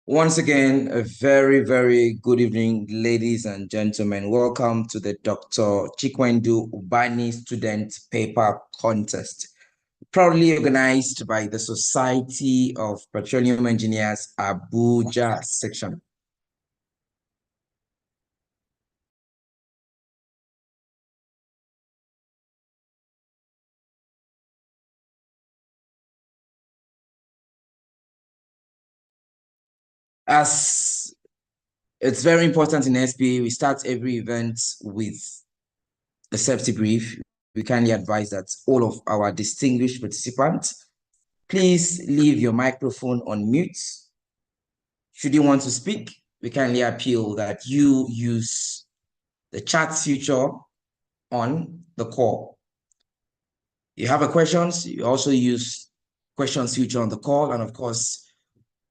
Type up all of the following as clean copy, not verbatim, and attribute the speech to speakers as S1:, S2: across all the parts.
S1: Once again, a very, very good evening, ladies and gentlemen. Welcome to the Dr. Chikwendu Ubani Student Paper Contest, proudly organized by the Society of Petroleum Engineers Abuja section. As it's very important in SPA, we start every event with a safety brief. We kindly advise that all of our distinguished participants, please leave your microphone on mute. Should you want to speak, we kindly appeal that you use the chat feature on the call. You have a questions, you also use questions feature on the call, and of course,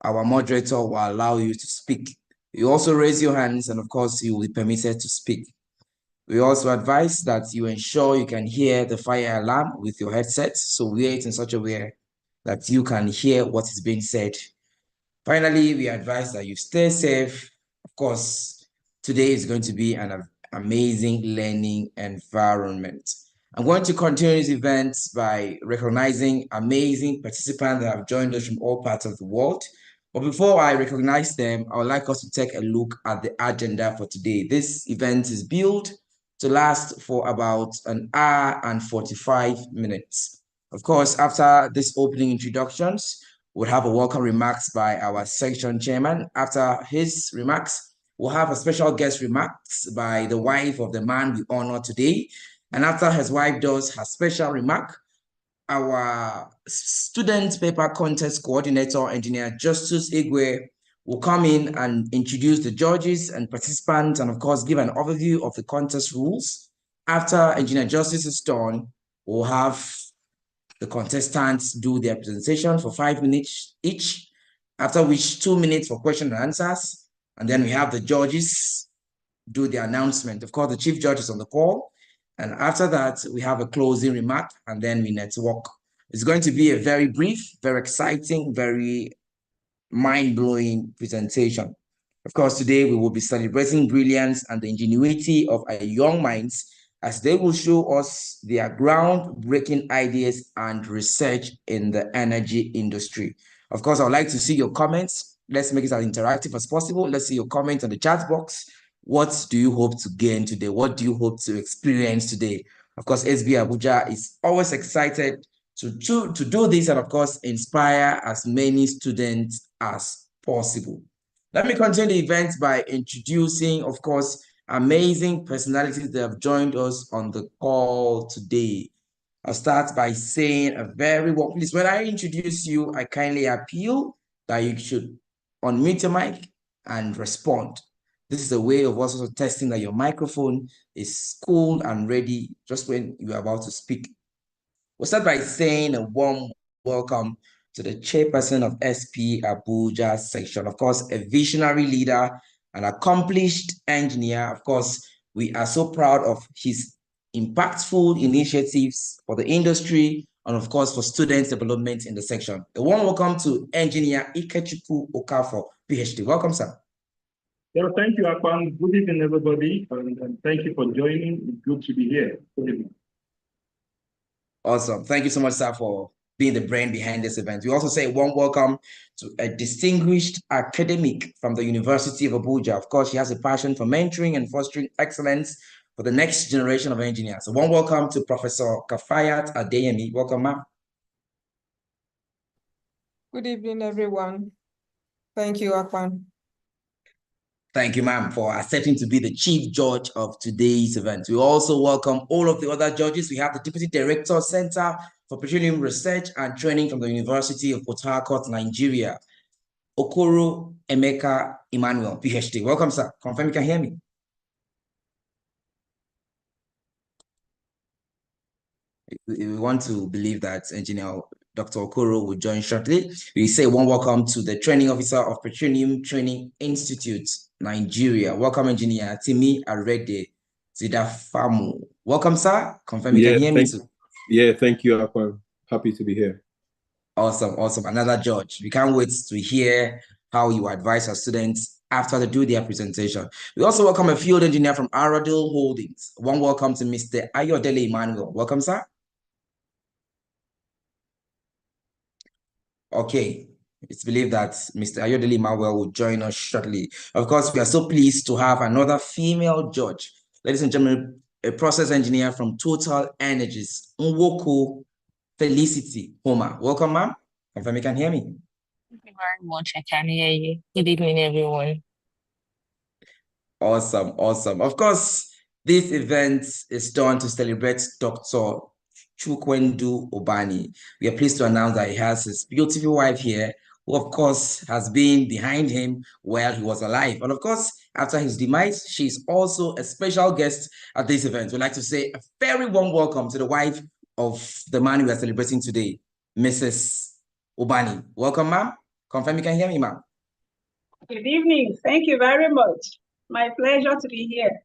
S1: our moderator will allow you to speak. You also raise your hands, and of course, you will be permitted to speak. We also advise that you ensure you can hear the fire alarm with your headset, so wear it in such a way that you can hear what is being said. Finally, we advise that you stay safe. Of course, today is going to be an amazing learning environment. I'm going to continue this event by recognizing amazing participants that have joined us from all parts of the world. But before I recognize them, I would like us to take a look at the agenda for today. This event is built to last for about an hour and 45 minutes. Of course, after these opening introductions, we'll have a welcome remarks by our section chairman. After his remarks, we'll have a special guest remarks by the wife of the man we honor today. And after his wife does her special remark, our student paper contest coordinator, engineer Justus Igwe, will come in and introduce the judges and participants, and of course, give an overview of the contest rules. After Engineer Justice is done, we'll have the contestants do their presentation for 5 minutes each, after which 2 minutes for question and answers. And then we have the judges do the announcement. Of course, the chief judge is on the call. And after that, we have a closing remark, and then we network. It's going to be a very brief, very exciting, very mind-blowing presentation. Of course, today we will be celebrating brilliance and the ingenuity of our young minds as they will show us their groundbreaking ideas and research in the energy industry. Of course, I would like to see your comments. Let's make it as interactive as possible. Let's see your comments on the chat box. What do you hope to gain today? What do you hope to experience today? Of course, Spe Abuja is always excited to do this and, of course, inspire as many students as possible. Let me continue the event by introducing, of course, amazing personalities that have joined us on the call today. I'll start by saying a very warm, please, when I introduce you, I kindly appeal that you should unmute your mic and respond. This is a way of also testing that your microphone is cool and ready just when you're about to speak. We'll start by saying a warm welcome to the chairperson of Spe Abuja section. Of course, a visionary leader, an accomplished engineer. Of course, we are so proud of his impactful initiatives for the industry and, of course, for students' development in the section. A warm welcome to Engineer Ikechukwu Okafor, PhD. Welcome, sir.
S2: Well, thank you, Akpan. Good evening, everybody, and thank you for joining. It's good to be here. Good evening.
S1: Awesome. Thank you so much, sir, for being the brain behind this event. We also say a warm welcome to a distinguished academic from the University of Abuja. Of course, she has a passion for mentoring and fostering excellence for the next generation of engineers. A warm welcome to Professor Kafayat Adeyemi. Welcome, ma'am.
S3: Good evening, everyone. Thank you, Akpan.
S1: Thank you, ma'am, for accepting to be the chief judge of today's event. We also welcome all of the other judges. We have the Deputy Director, Center for Petroleum Research and Training from the University of Port Harcourt, Nigeria, Okoro Emeka Emmanuel, PhD. Welcome, sir. Confirm you can hear me. We want to believe that Engineer Dr. Okoro will join shortly. We say one welcome to the Training Officer of Petroleum Training Institute, Nigeria. Welcome, Engineer Timi Arede Zidafamu. Welcome, sir. Confirm you can hear me too.
S4: Yeah, thank you, Akpan. Happy to be here.
S1: Awesome, awesome. Another judge. We can't wait to hear how you advise our students after they do their presentation. We also welcome a field engineer from Aradil Holdings. One welcome to Mr. Ayodele Emmanuel. Welcome, sir. Okay, it's believed that Mr. Ayodele Emmanuel will join us shortly. Of course, we are so pleased to have another female judge. Ladies and gentlemen, a process engineer from Total Energies, Nwoko Felicity Homer. Welcome, ma'am. Confirm you can hear me.
S4: Thank you very much. I can hear you. Good evening, everyone.
S1: Awesome, awesome. Of course, this event is done to celebrate Dr. Chukwendu Obani. We are pleased to announce that he has his beautiful wife here, who of course has been behind him while he was alive. And of course, after his demise, she's also a special guest at this event. We'd like to say a very warm welcome to the wife of the man we are celebrating today, Mrs. Obani. Welcome, ma'am. Confirm you can hear me, ma'am.
S5: Good evening. Thank you very much. My pleasure to be here.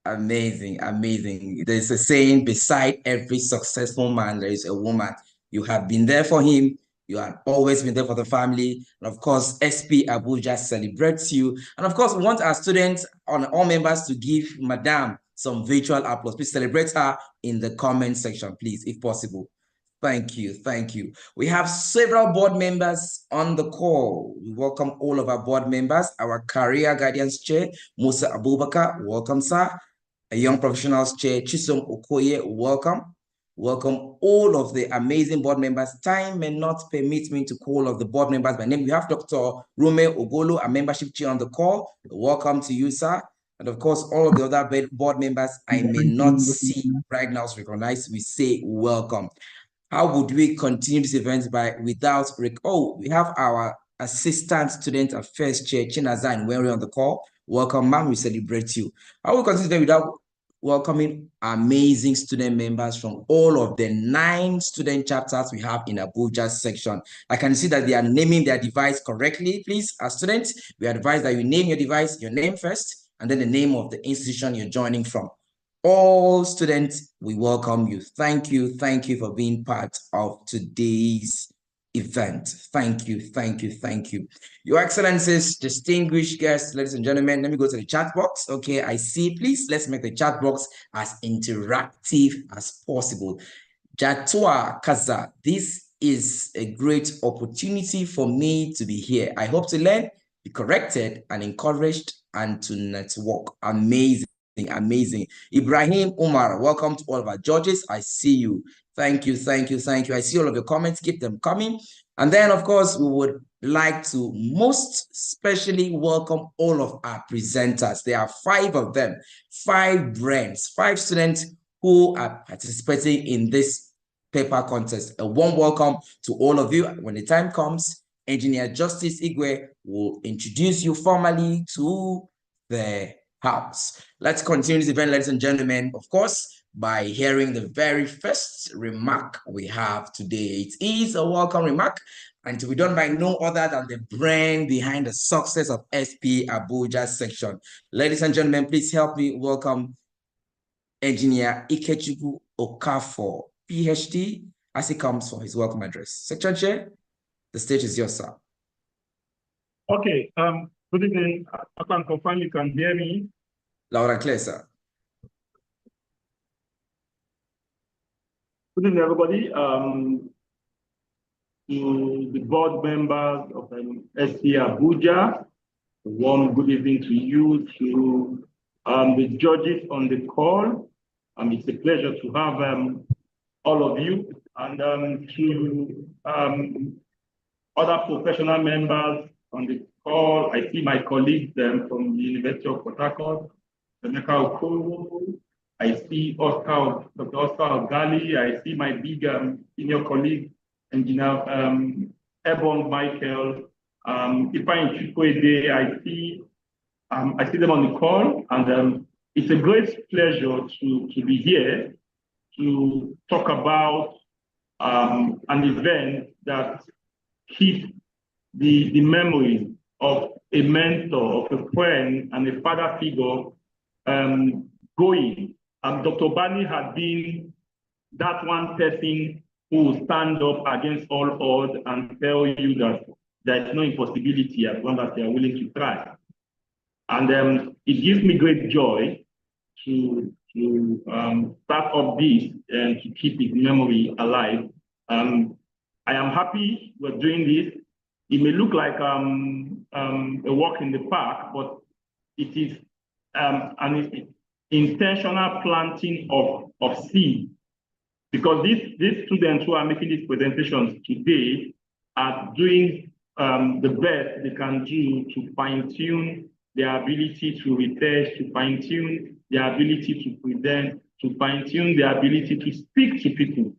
S1: Amazing, amazing. There's a saying, beside every successful man, there is a woman. You have been there for him. You have always been there for the family. And of course, Spe Abuja celebrates you. And of course, we want our students and all members to give Madam some virtual applause. Please celebrate her in the comment section, please, if possible. Thank you, thank you. We have several board members on the call. We welcome all of our board members. Our career guidance chair, Musa Abubakar, welcome, sir. A young professionals chair, Chisom Okoye, welcome. Welcome all of the amazing board members. Time may not permit me to call of the board members by name. We have Dr. Rome Ogolo, a membership chair on the call. Welcome to you, sir. And of course, all of the other board members I may not see right now recognized. We say welcome. How would we continue this event without we have our assistant student affairs chair, Chinaza and Wenry on the call. Welcome, ma'am. We celebrate you. How will we continue without welcoming amazing student members from all of the 9 student chapters we have in Abuja section. I can see that they are naming their device correctly. Please, as students, we advise that you name your device, your name first, and then the name of the institution you're joining from. All students, we welcome you. Thank you for being part of today's event. Thank you. Your Excellencies, distinguished guests, ladies and gentlemen, let me go to the chat box. Okay, I see. Please, let's make the chat box as interactive as possible. Jatua Kaza, this is a great opportunity for me to be here. I hope to learn, be corrected, and encouraged, and to network. Amazing. Ibrahim Umar, welcome to all of our judges. I see you. Thank you. I see all of your comments. Keep them coming. And then, of course, we would like to most especially welcome all of our presenters. There are 5 of them, 5 brands, 5 students who are participating in this paper contest. A warm welcome to all of you. When the time comes, Engineer Justice Igwe will introduce you formally to the house. Let's continue this event, ladies and gentlemen, of course, by hearing the very first remark we have today. It is a welcome remark, and to be done by no other than the brain behind the success of Spe Abuja section. Ladies and gentlemen, please help me welcome Engineer Ikechukwu Okafor, PhD, as he comes for his welcome address. Section Chair, the stage is yours, sir.
S2: Okay, good evening. I can confirm you can hear me.
S1: Loud and clear, sir.
S2: Good evening, everybody. To the board members of Spe Abuja, a warm good evening to you, to the judges on the call. It's a pleasure to have all of you, and to other professional members on the call. I see my colleagues from the University of Port Harcourt, Emeka Okoro. I see Dr. Oscar Ogali. I see my big senior colleague, Engineer Ebon Michael, Ifeanyi Chukwuede. I see them on the call, and it's a great pleasure to be here to talk about an event that keeps the memory of a mentor, of a friend, and a father figure going. Dr. Bani had been that one person who will stand up against all odds and tell you that there's no impossibility as long as they are willing to try. And it gives me great joy to start up this and to keep his memory alive. I am happy we're doing this. It may look like a walk in the park, but it is an intentional planting of seed. Because these students who are making these presentations today are doing the best they can do to fine-tune their ability to research, to fine-tune their ability to present, to fine-tune their ability to speak to people.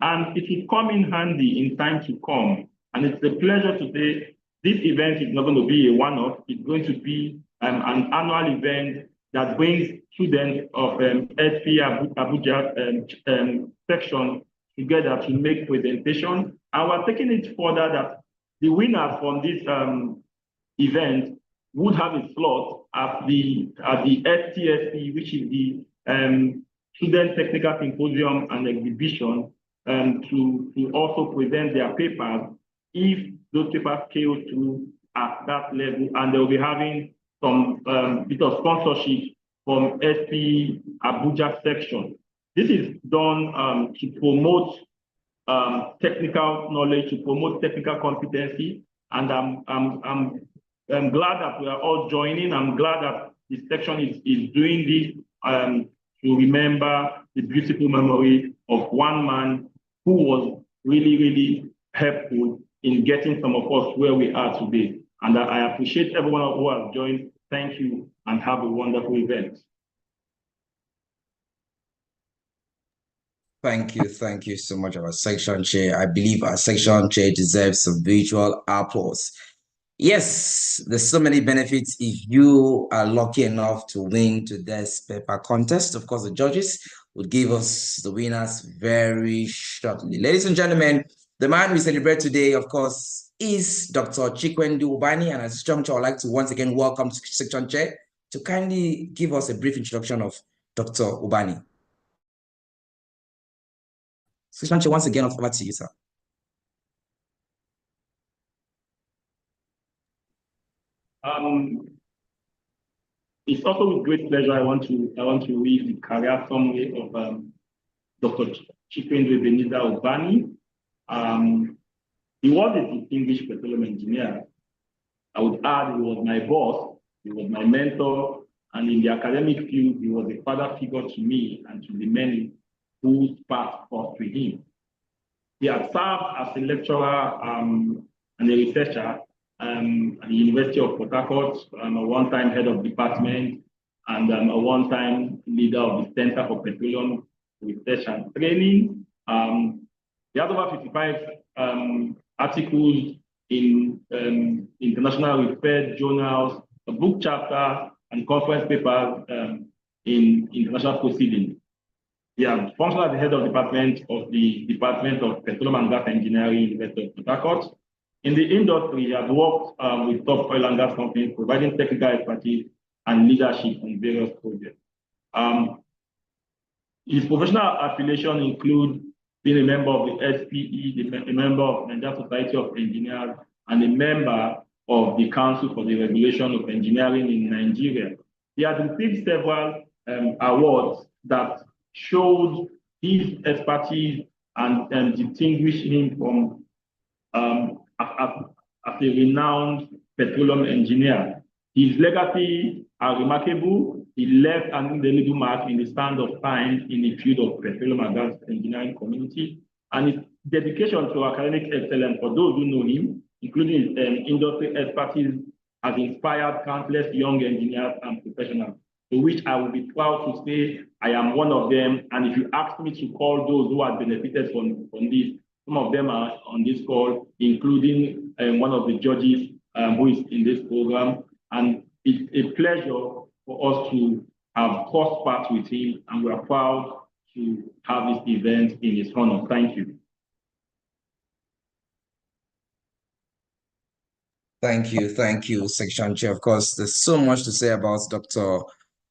S2: And it will come in handy in time to come. And it's a pleasure to say this event is not going to be a one-off. It's going to be an annual event that brings students of Spe Abuja section together to make presentations. And we're taking it further that the winners from this event would have a slot at the STSC, which is the Student Technical Symposium and Exhibition, to also present their papers if those papers scale through at that level, and they'll be having some bit of sponsorship from Spe Abuja section. This is done to promote technical knowledge, to promote technical competency, and I'm glad that we are all joining. I'm glad that this section is doing this to remember the beautiful memory of one man who was really, really helpful in getting some of us where we are today. And I appreciate everyone who has joined. Thank you, and have a wonderful event.
S1: Thank you so much, our section chair. I believe our section chair deserves some virtual applause. Yes, there's so many benefits if you are lucky enough to win today's paper contest. Of course, the judges will give us the winners very shortly. Ladies and gentlemen, the man we celebrate today, of course, is Dr. Chikwendu Ubani, and as Section Chair, I'd like to once again welcome Section Chair to kindly give us a brief introduction of Dr. Ubani. Section Chair, once again, over to you, sir.
S2: It's also with great pleasure I want to read the career summary of Dr. Chikwendu Ubani. He was a distinguished petroleum engineer. I would add he was my boss, he was my mentor, and in the academic field, he was a father figure to me and to the many who passed forth with him. He had served as a lecturer and a researcher at the University of Port Harcourt, a one-time head of department, and a one-time leader of the Center for Petroleum Research and Training. He has over 55 articles in international research journals, a book chapter, and conference papers in international proceedings. He has functioned as the head of department of the Department of Petroleum and Gas Engineering, University of Port Harcourt. In the industry, he has worked with top oil and gas companies, providing technical expertise and leadership on various projects. His professional affiliation include being a member of the SPE, a member of the Nigerian Society of Engineers, and a member of the Council for the Regulation of Engineering in Nigeria. He has received several awards that showed his expertise and distinguished him from as a renowned petroleum engineer. His legacy are remarkable. He left an indelible mark in the stand of time in the field of petroleum and gas engineering community, and his dedication to academic excellence for those who know him, including his industry expertise, has inspired countless young engineers and professionals, to which I will be proud to say I am one of them. And if you ask me to call those who have benefited from this, some of them are on this call, including one of the judges who is in this program. And it's a pleasure for us to have crossed paths with him, and we are proud to have this event in his honor. Thank you.
S1: Thank you, Section Chair. Of course, there's so much to say about Dr.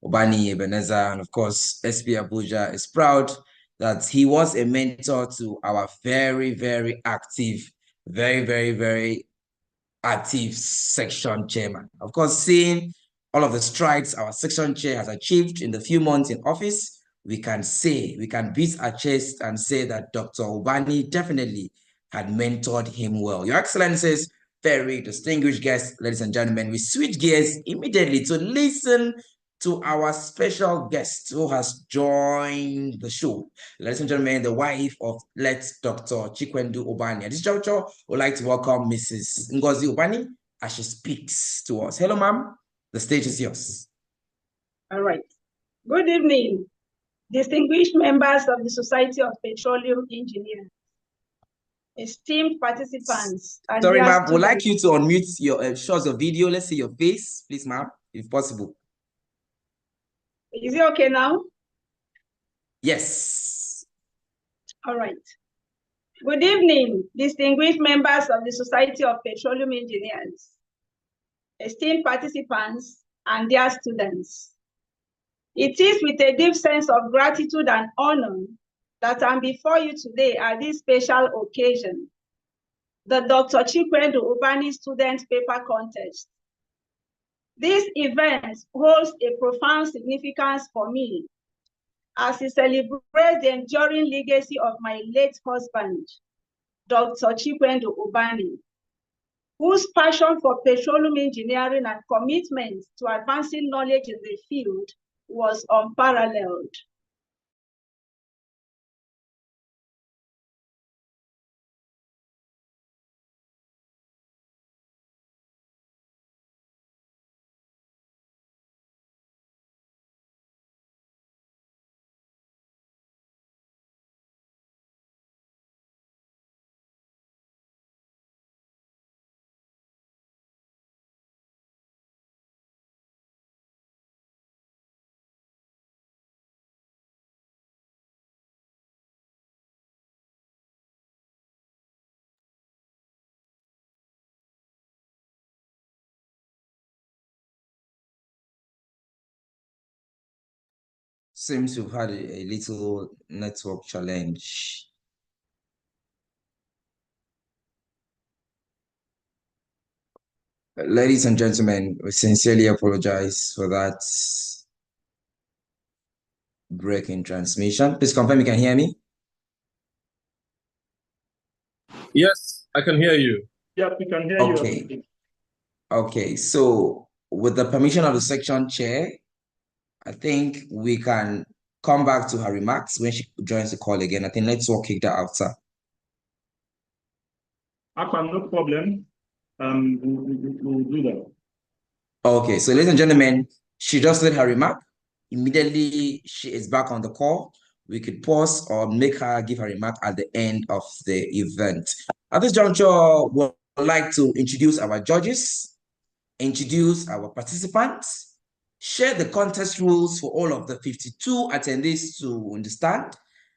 S1: Ubani Ebenezer, and of course, Spe Abuja is proud that he was a mentor to our very, very active, very active section chairman. Of course, seeing all of the strides our section chair has achieved in the few months in office, we can beat our chest and say that Dr. Ubani definitely had mentored him well. Your Excellencies, very distinguished guests, ladies and gentlemen, we switch gears immediately to listen to our special guest who has joined the show. Ladies and gentlemen, the wife of late Dr. Chikwendu Ubani. At this juncture, we'd like to welcome Mrs. Ngozi Ubani as she speaks to us. Hello, ma'am. The stage is yours.
S5: All right. Good evening, distinguished members of the Society of Petroleum Engineers, esteemed participants.
S1: Sorry, ma'am. Would like you to unmute your shows of video. Let's see your face, please, ma'am, if possible.
S5: Is it okay now?
S1: Yes.
S5: All right. Good evening, distinguished members of the Society of Petroleum Engineers, esteemed participants, and their students. It is with a deep sense of gratitude and honor that I'm before you today at this special occasion, the Dr. Chikwendu Ubani Student Paper Contest. This event holds a profound significance for me as it celebrates the enduring legacy of my late husband, Dr. Chikwendu Ubani, whose passion for petroleum engineering and commitment to advancing knowledge in the field was unparalleled.
S1: Seems you've had a little network challenge. Ladies and gentlemen, we sincerely apologize for that break in transmission. Please confirm you can hear me.
S6: Yes, I can hear you.
S2: Yeah, we can hear
S1: Okay.
S2: you.
S1: Okay, so with the permission of the section chair, I think we can come back to her remarks when she joins the call again. I think let's all kick that out, sir.
S2: Akpan, no problem. We'll do that.
S1: Okay, so ladies and gentlemen, she just did her remark. Immediately, she is back on the call. We could pause or make her give her remark at the end of the event. At this juncture, we'd like to introduce our judges, introduce our participants, share the contest rules for all of the 52 attendees to understand,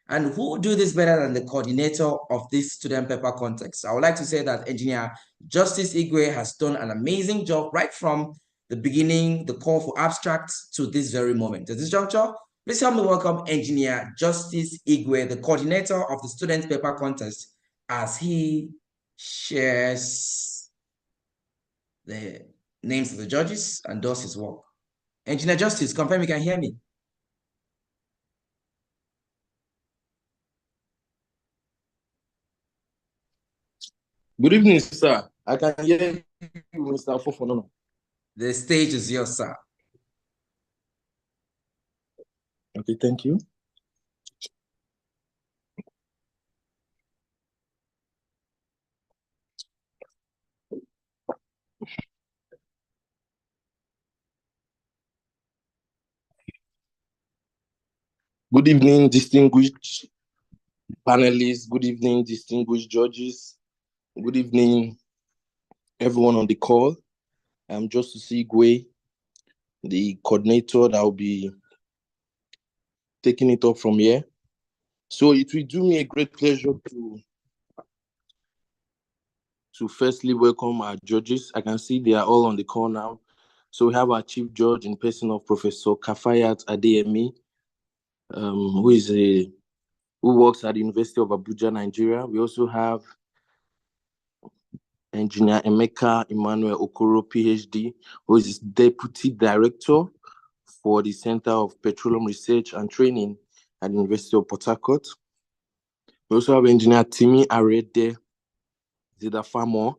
S1: and who will do this better than the coordinator of this student paper contest. I would like to say that Engineer Justice Igwe has done an amazing job right from the beginning, the call for abstracts to this very moment. At this juncture, please help me welcome Engineer Justice Igwe, the coordinator of the student paper contest, as he shares the names of the judges and does his work. Engineer Justice, confirm you can hear me.
S6: Good evening, sir. I can hear you, Mr. Fofonono.
S1: The stage is yours, sir.
S6: Okay, thank you. Good evening, distinguished panelists. Good evening, distinguished judges. Good evening, everyone on the call. I'm Justice Igwe, the coordinator that will be taking it up from here. So it will do me a great pleasure to firstly welcome our judges. I can see they are all on the call now. So we have our chief judge in person of Professor Kafayat Adeyemi, who works at the University of Abuja, Nigeria. We also have Engineer Emeka Emmanuel Okoro, PhD, who is Deputy Director for the Center of Petroleum Research and Training at the University of Port Harcourt. We also have Engineer Timi Arede Zidafamo,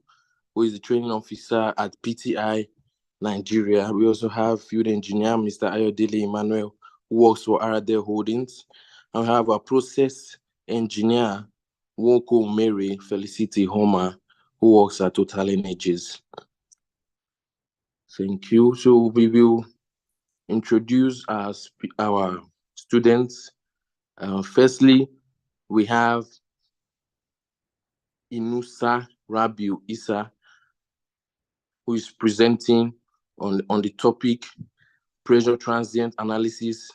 S6: who is the Training Officer at PTI Nigeria. We also have Field Engineer Mr. Ayodele Emmanuel, who works for Aradel Holdings. And we have our Process Engineer Woko Mary Felicity Homer, who works at Total Energies. Thank you. So we will introduce our students. Firstly, we have Inusa Rabiu Isa, who is presenting on the topic pressure transient analysis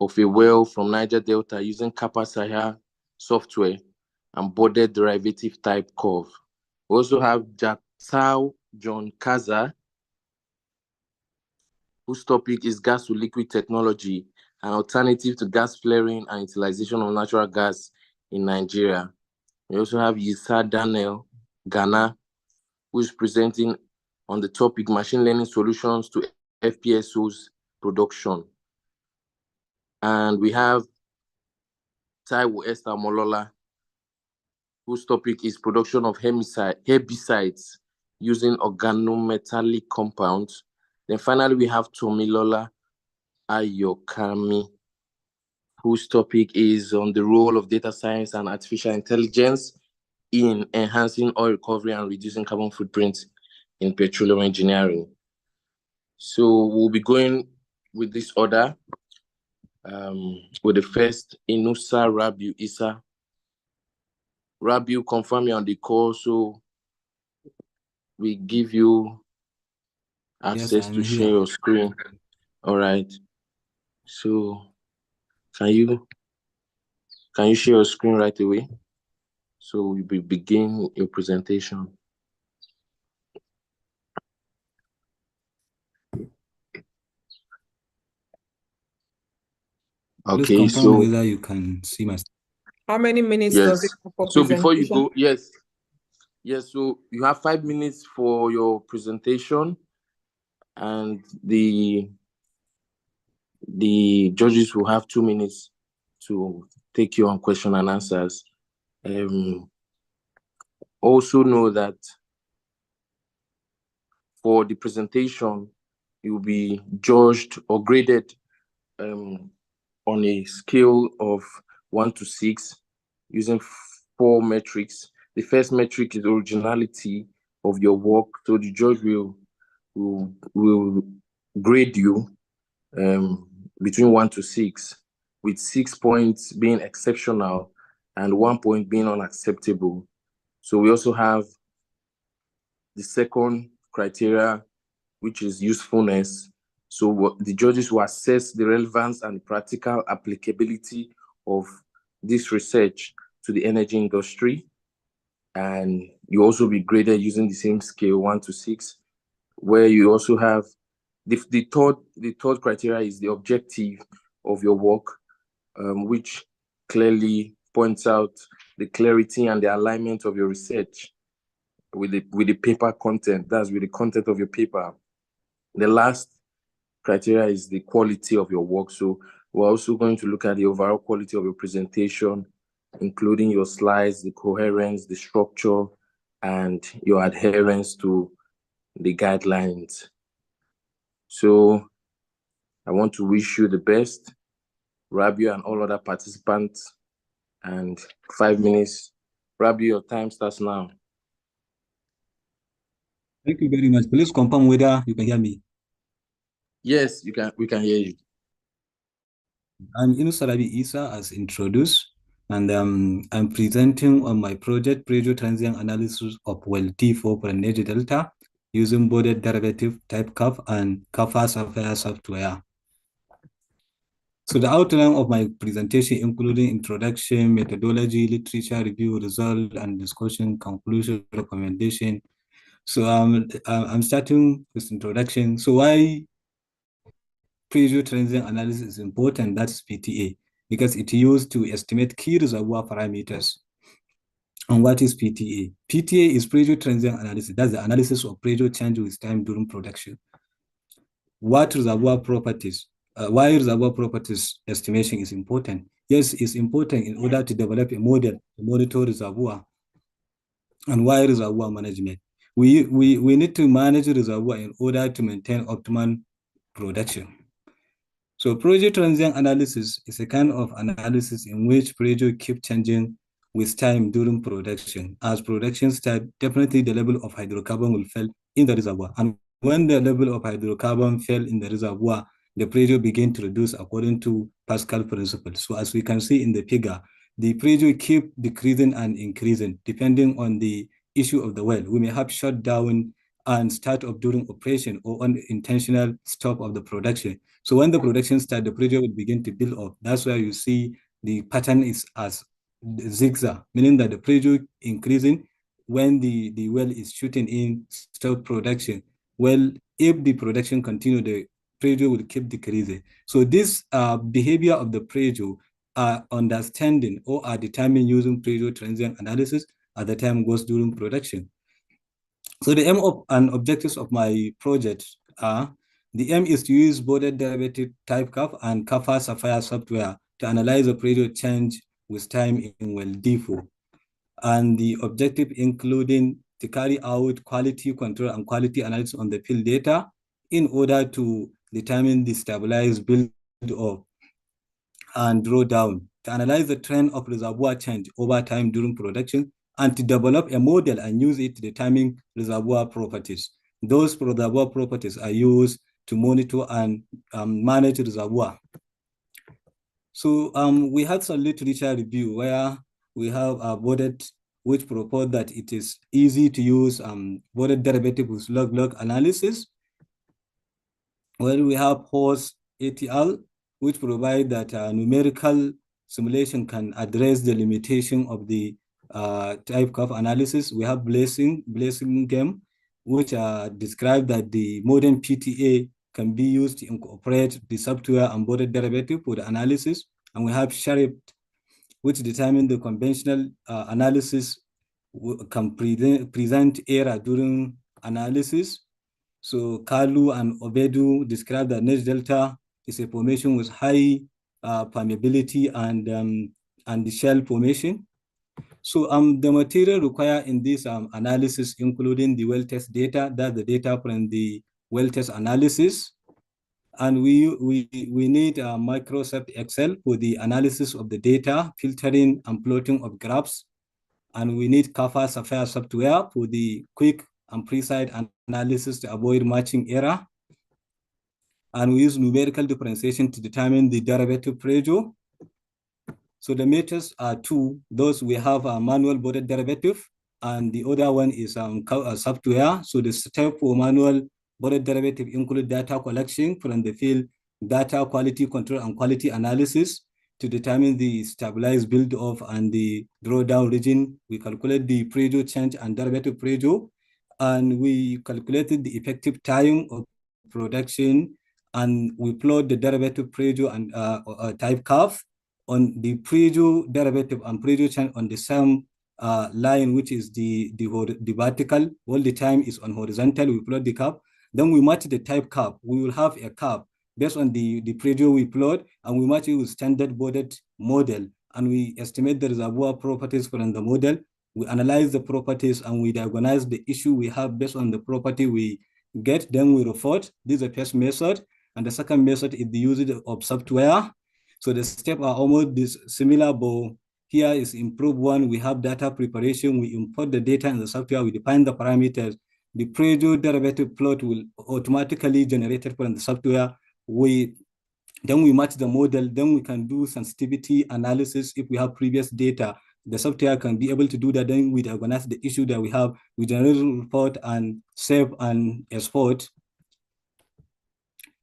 S6: of a well from Niger Delta using Kappa Sahara software and border derivative type curve. We also have Jatau John Kaza, whose topic is gas to liquid technology, an alternative to gas flaring and utilization of natural gas in Nigeria. We also have Yisa Daniel Ghana, who is presenting on the topic machine learning solutions to FPSOs production. And we have Taiwo Esther Molola, whose topic is production of herbicides using organometallic compounds. Then finally, we have Tomilola Ayokami, whose topic is on the role of data science and artificial intelligence in enhancing oil recovery and reducing carbon footprint in petroleum engineering. So we'll be going with this order. With the first, Inusa Rabiu Isa. Rabiu, confirm you're on the call, so we give you access to share your screen. All right. So can you share your screen right away? So we will begin your presentation.
S7: Please
S6: Okay,
S7: confirm
S6: so
S7: whether you can see my.
S3: How many minutes does it
S6: yes.
S3: take for
S6: So before you
S3: presentation?
S6: go, yes. So you have 5 minutes for your presentation, and the judges will have 2 minutes to take you on question and answers. Also know that for the presentation, you will be judged or graded on a scale of 1 to 6 using 4 metrics. The first metric is originality of your work. So the judge will grade you between 1 to 6, with 6 points being exceptional and 1 point being unacceptable. So we also have the second criteria, which is usefulness. So the judges will assess the relevance and practical applicability of this research to the energy industry. And you also be graded using the same scale, 1 to 6, where you also have the third criteria is the objective of your work, which clearly points out the clarity and the alignment of your research with the paper content. That's with the content of your paper. The last criteria is the quality of your work. So we're also going to look at the overall quality of your presentation, including your slides, the coherence, the structure, and your adherence to the guidelines. So I want to wish you the best, Rabiu and all other participants, and 5 minutes. Rabiu, your time starts now.
S7: Thank you very much. Please confirm whether you can hear me.
S6: Yes, we can hear you.
S7: I'm Inusa Rabiu Isa, as introduced, and I'm presenting on my project pressure transient analysis of well T4 for Niger Delta using border derivative type curve and Kappa Sapphire software. So the outline of my presentation, including introduction, methodology, literature review, result, and discussion, conclusion, recommendation. So I'm starting with introduction. So why pressure transient analysis is important? That's PTA, because it's used to estimate key reservoir parameters. And what is PTA? PTA is pressure transient analysis. That's the analysis of pressure change with time during production. What reservoir properties? Why reservoir properties estimation is important? Yes, it's important in order to develop a model to monitor reservoir. And why reservoir management? We need to manage reservoir in order to maintain optimal production. So pressure transient analysis is a kind of analysis in which pressure keeps changing with time during production. As production starts, definitely the level of hydrocarbon will fall in the reservoir. And when the level of hydrocarbon fell in the reservoir, the pressure begin to reduce according to Pascal principle. So as we can see in the figure, the pressure keep decreasing and increasing depending on the issue of the well. We may have shut down and start up during operation or unintentional stop of the production. So when the production starts, the pressure will begin to build up. That's why you see the pattern is as zigzag, meaning that the pressure increasing when the well is shooting in stop production. Well, if the production continue, the pressure will keep decreasing. So this behavior of the pressure are understanding or are determined using pressure transient analysis as the time goes during production. So the aim of and objectives of my project are: the aim is to use both derivative type curve and Kappa Sapphire software to analyze the pressure change with time in well D4. And the objective including to carry out quality control and quality analysis on the field data in order to determine the stabilized build up and drawdown, to analyze the trend of reservoir change over time during production, and to develop a model and use it to determine reservoir properties. Those reservoir properties are used to monitor and manage reservoir. So we had some literature review where we have a boarded which propose that it is easy to use boarded derivative with log-log analysis. Well, we have Horse ATL, which provide that numerical simulation can address the limitation of the type curve analysis. We have Blessing game, which describe that the modern PTA can be used to incorporate the software and boarded derivative for the analysis. And we have Sharp, which determine the conventional analysis can present error during analysis. So Kalu and Obedu describe that Nage Delta is a formation with high permeability and the shell formation. So the material required in this analysis, including the well test data, that's the data from the well test analysis. And we need Microsoft Excel for the analysis of the data, filtering and plotting of graphs. And we need Kappa Sapphire software for the quick and precise analysis to avoid matching error. And we use numerical differentiation to determine the derivative pressure. So the methods are two. Those we have a manual boarded derivative, and the other one is software. So the step for manual boarded derivative include data collection from the field, data quality control and quality analysis to determine the stabilized build-off and the drawdown region. We calculate the pressure change and derivative pressure, and we calculated the effective time of production, and we plot the derivative pressure and type curve on the pressure derivative and pressure change on the same line, which is the vertical. All the time is on horizontal. We plot the curve. Then we match the type curve. We will have a curve based on the pressure we plot, and we match it with standard boarded model, and we estimate the reservoir properties from the model. We analyze the properties and we diagnose the issue we have based on the property we get. Then we report. This is the first method, and the second method is the use of software. So the steps are almost similar, but here is improved one. We have data preparation. We import the data in the software. We define the parameters. The pressure derivative plot will automatically generated from the software. Then we match the model. Then we can do sensitivity analysis. If we have previous data, the software can be able to do that. Then we diagnose the issue that we have. We generate a report and save and export.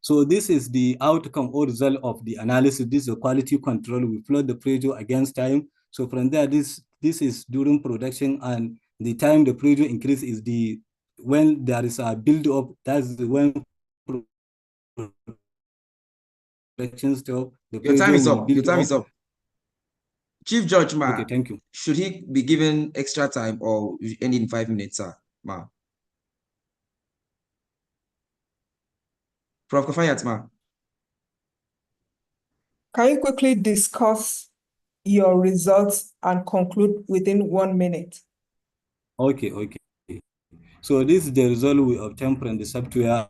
S7: So this is the outcome or result of the analysis. This is the quality control. We plot the pressure against time. So from there, this is during production, and the time the pressure increase is when there is a build up. That's when production stop.
S1: Your time is up. Your time is up. Chief Judge, ma,
S7: Okay, thank you.
S1: should he be given extra time or end in 5 minutes, sir, ma? Prof. Kafayat, ma.
S3: Can you quickly discuss your results and conclude within 1 minute?
S7: Okay. So this is the result we obtained from the software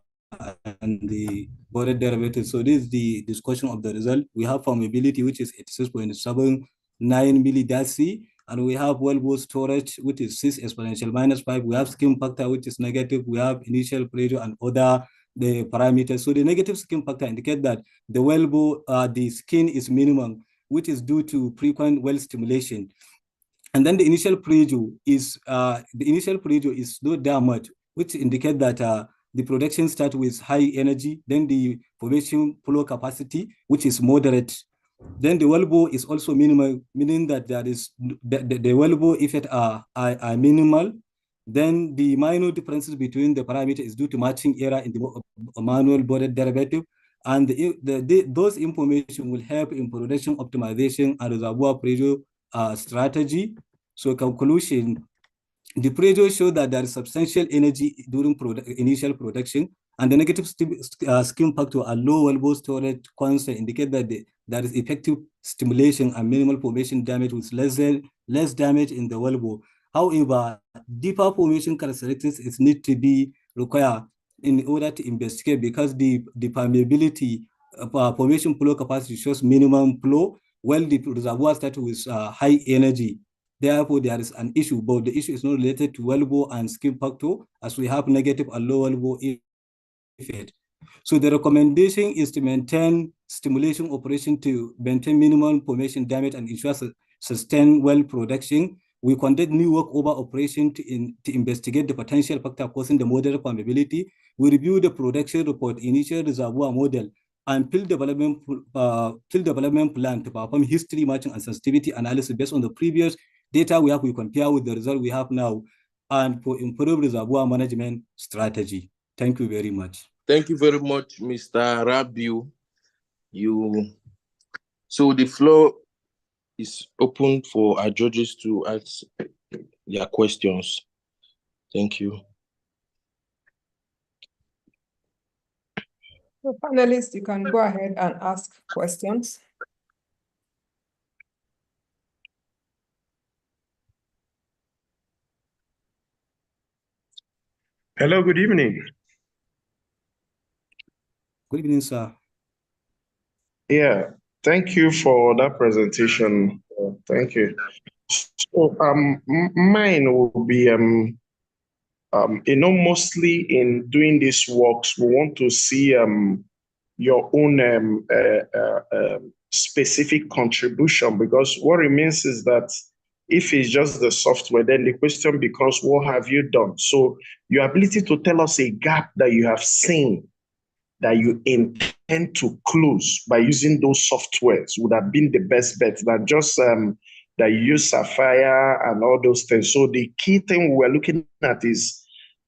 S7: and the border derivative. So this is the discussion of the result. We have permeability, which is 86.79 milli-C, and we have well-board storage, which is 6 exponential minus 5. We have skin factor, which is negative. We have initial pressure and other the parameters. So the negative skin factor indicate that the well-board, the skin is minimum, which is due to frequent well stimulation. And then the initial pressure is not that much, which indicate that the production starts with high energy. Then the formation flow capacity, which is moderate. Then the wellbore is also minimal, meaning that there is the wellbore effect are minimal. Then the minor differences between the parameters is due to matching error in the manual border derivative. And those information will help in production optimization and reservoir pressure strategy. So conclusion, the pressure shows that there is substantial energy during initial production, and the negative skin factor and low wellbore storage constant indicate that there is effective stimulation and minimal formation damage with less damage in the wellbore. However, deeper formation characteristics is need to be required in order to investigate, because the permeability formation flow capacity shows minimum flow, while the reservoir starts with high energy. Therefore, there is an issue, but the issue is not related to wellbore and skin factor, as we have negative and low wellbore effect. So the recommendation is to maintain stimulation operation to maintain minimum formation damage and ensure sustained well production. We conduct new workover operation to investigate the potential factor causing the moderate permeability. We review the production report, initial reservoir model, and field development plan to perform history matching and sensitivity analysis based on the previous data we have. We compare with the result we have now, and for improved reservoir management strategy. Thank you very much.
S6: Thank you very much, Mr. Rabiu. So the floor is open for our judges to ask their questions. Thank you.
S3: So panelists, you can go ahead and ask questions.
S8: Hello, good evening.
S7: Good evening, sir.
S8: Yeah, thank you for that presentation. Thank you. So, mine will be, mostly in doing these works, we want to see your own specific contribution, because what it means is that if it's just the software, then the question becomes, what have you done? So your ability to tell us a gap that you have seen that you intend to close by using those softwares would have been the best bet than just that you use Sapphire and all those things. So the key thing we're looking at is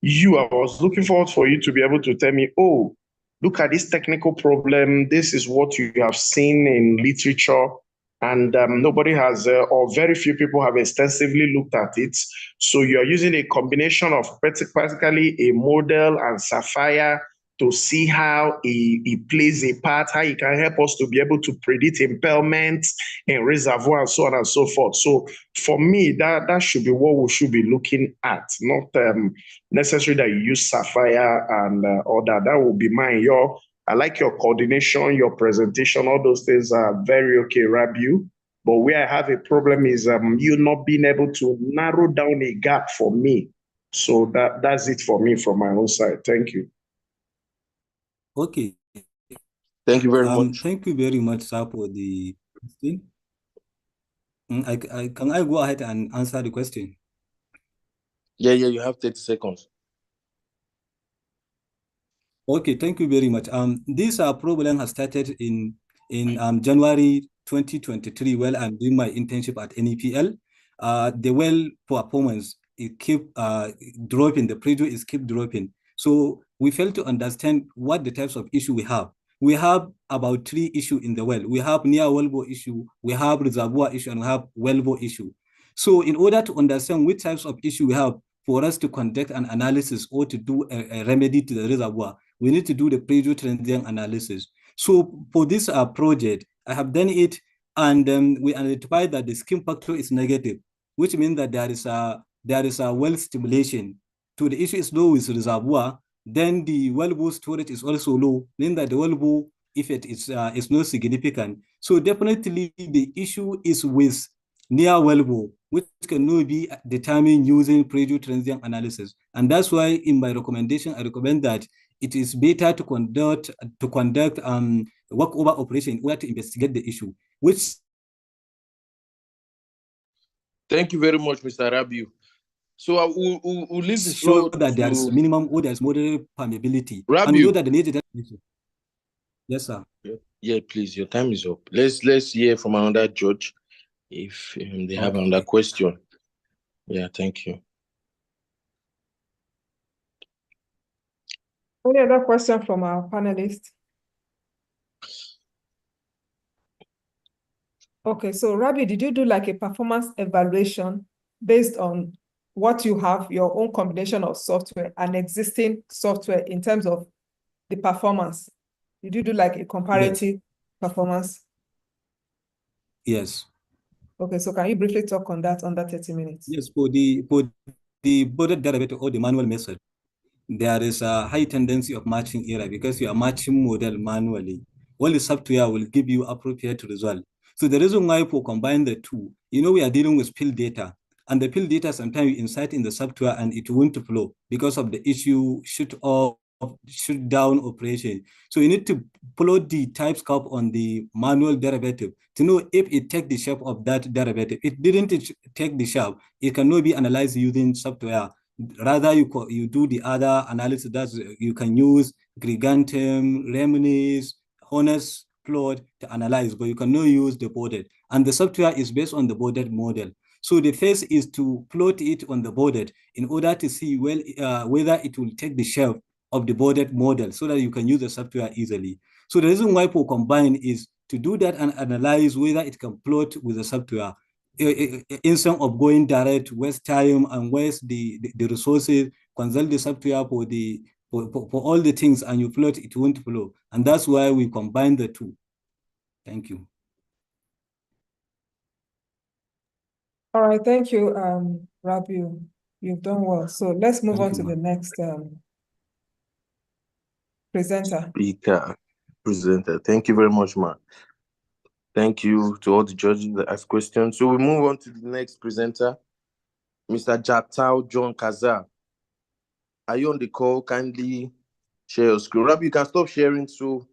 S8: I was looking forward for you to be able to tell me, oh, look at this technical problem. This is what you have seen in literature. And nobody has, or very few people have extensively looked at it. So you're using a combination of practically a model and Sapphire to see how he plays a part, how he can help us to be able to predict impairment in reservoir and so on and so forth. So for me, that should be what we should be looking at, not necessarily that you use Sapphire and all that. That will be mine. I like your coordination, your presentation, all those things are very okay, Rabiu. But where I have a problem is you not being able to narrow down a gap for me. So that's it for me from my own side. Thank you.
S7: Okay.
S6: Thank you very much.
S7: Thank you very much, sir, for the question. Can I go ahead and answer the question?
S6: Yeah, you have 30 seconds.
S7: Okay, thank you very much. This problem has started in January 2023 while I'm doing my internship at NEPL. The well performance, it keep dropping, the pressure is keep dropping. So we fail to understand what the types of issue we have. we have about 3 issues in the well. We have near wellbore issue, we have reservoir issue, and we have wellbore issue. So in order to understand which types of issue we have, for us to conduct an analysis or to do a remedy to the reservoir, we need to do the pressure transient analysis. So for this project, I have done it, and we identified that the skim factor is negative, which means that there is a well stimulation. So the issue is low with reservoir, then the wellbore storage is also low, meaning that the wellbore effect is not significant. So definitely the issue is with near wellbore, which cannot be determined using pressure transient analysis. And that's why in my recommendation, I recommend that it is better to conduct workover operation in order to investigate the issue, which.
S6: Thank you very much, Mr. Rabiu. So we'll leave the floor
S7: that there is minimum or there's moderate permeability.
S6: Rabiu.
S7: And we know that the nature. Yes, sir.
S6: Yeah, please, your time is up. Let's hear from another judge if they have another question. Yeah, thank you.
S3: Any other question from our panelists? Okay, so Rabi, did you do like a performance evaluation based on what you have, your own combination of software and existing software in terms of the performance? Did you do like a comparative performance?
S7: Yes.
S3: Okay, so can you briefly talk on that under 30 minutes?
S7: Yes, for the boarded derivative or the manual method, there is a high tendency of matching error because you are matching model manually. Only software will give you appropriate result. So the reason why for combine the two, we are dealing with field data, and the field data sometimes you insert in the software and it won't flow because of the issue shut down operation. So you need to plot the type curve on the manual derivative to know if it takes the shape of that derivative. It didn't take the shape, it cannot be analyzed using software. Rather, you do the other analysis that you can use Grigantum, Reminis, Honest plot to analyze, but you cannot use the boarded. And the software is based on the boarded model. So the first is to plot it on the boarded in order to see whether it will take the shape of the boarded model so that you can use the software easily. So the reason why for combine is to do that and analyze whether it can plot with the software. Instead of going direct, waste time and waste the resources, consult the software for all the things, and you plot, it won't flow. And that's why we combine the two. Thank you.
S3: All right, thank you, Rabiu. You've done well. So let's move on to the next presenter.
S6: Presenter. Thank you very much, ma. Thank you to all the judges that asked questions. So we move on to the next presenter, Mr. Jatau John Kaza. Are you on the call? Kindly share your screen. Rabi, you can stop sharing so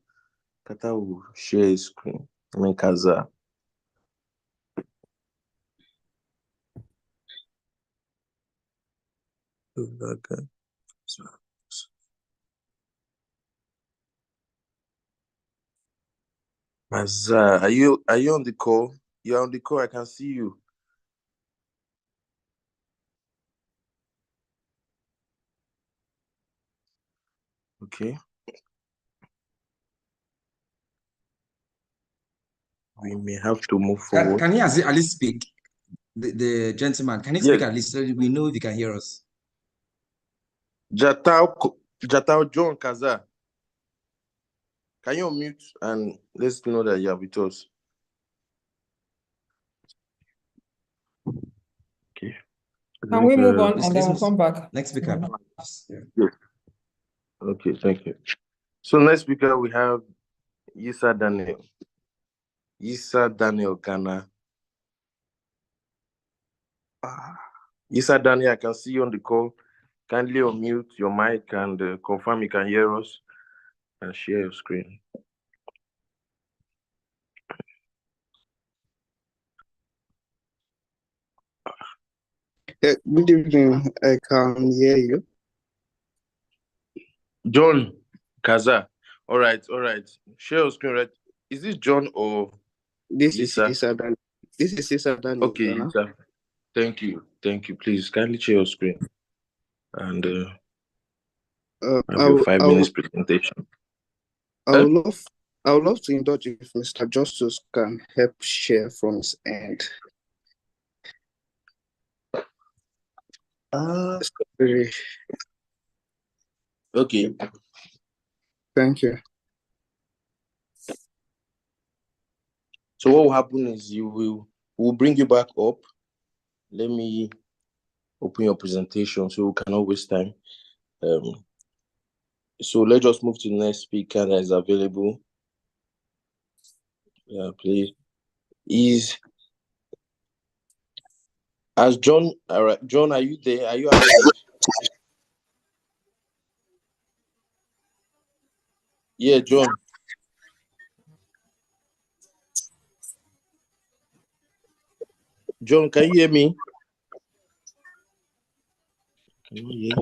S6: Kata will share his screen. Kaza. Kaza, are you on the call? You're on the call. I can see you. Okay. We may have to move forward.
S1: Can he at least speak? The gentleman, can he speak at least so we know if he can hear us?
S6: Jatau John Kaza. Can you unmute and let's know that you are with us? Okay.
S3: Can we move on and then we'll come back?
S1: Next speaker.
S6: Yeah. Okay, thank you. So next speaker we have Yisa Daniel. Yisa Daniel Ghana. Yisa Daniel, I can see you on the call. Kindly unmute your mic and confirm you can hear us and share your screen.
S9: Good evening. I can hear you.
S6: John Kaza. All right. Share your screen, right? Is this John or
S9: this
S6: Yisa?
S9: is Yisa Daniel. This is Yisa Daniel.
S6: Okay, Yisa. Thank you. Please kindly share your screen and have your 5 minutes presentation.
S9: I would love I would love to indulge if Mr. Justice can help share from his end. Sorry.
S6: Okay.
S9: Thank you.
S6: So what will happen is we'll bring you back up. Let me open your presentation so we cannot waste time. So let's just move to the next speaker that is available. Yeah, please. As John, all right, John, are you there? Are you alive? Yeah, John. John, can you hear me? Can you hear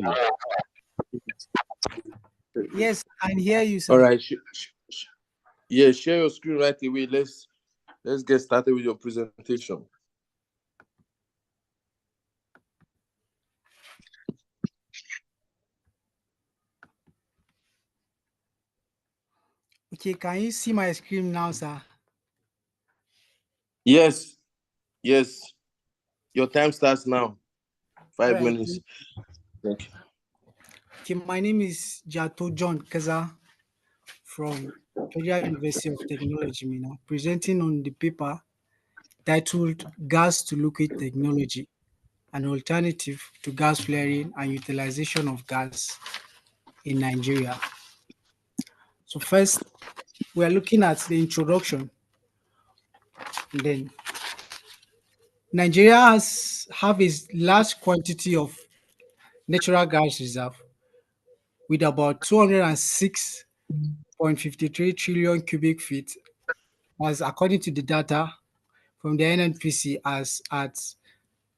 S6: you?
S10: Yes, I can hear you, sir.
S6: All right. Yeah, share your screen right away. Let's get started with your presentation.
S10: Okay, can you see my screen now, sir?
S6: Yes. Your time starts now. 5
S10: All right.
S6: minutes. Thank you.
S10: Okay, my name is Jato John Kaza from Federal University of Technology, Mina, presenting on the paper titled Gas to Liquid Technology, an alternative to gas flaring and utilization of gas in Nigeria. So first, we are looking at the introduction. And then Nigeria have a large quantity of natural gas reserve with about 206.53 trillion cubic feet, as according to the data from the NNPC as at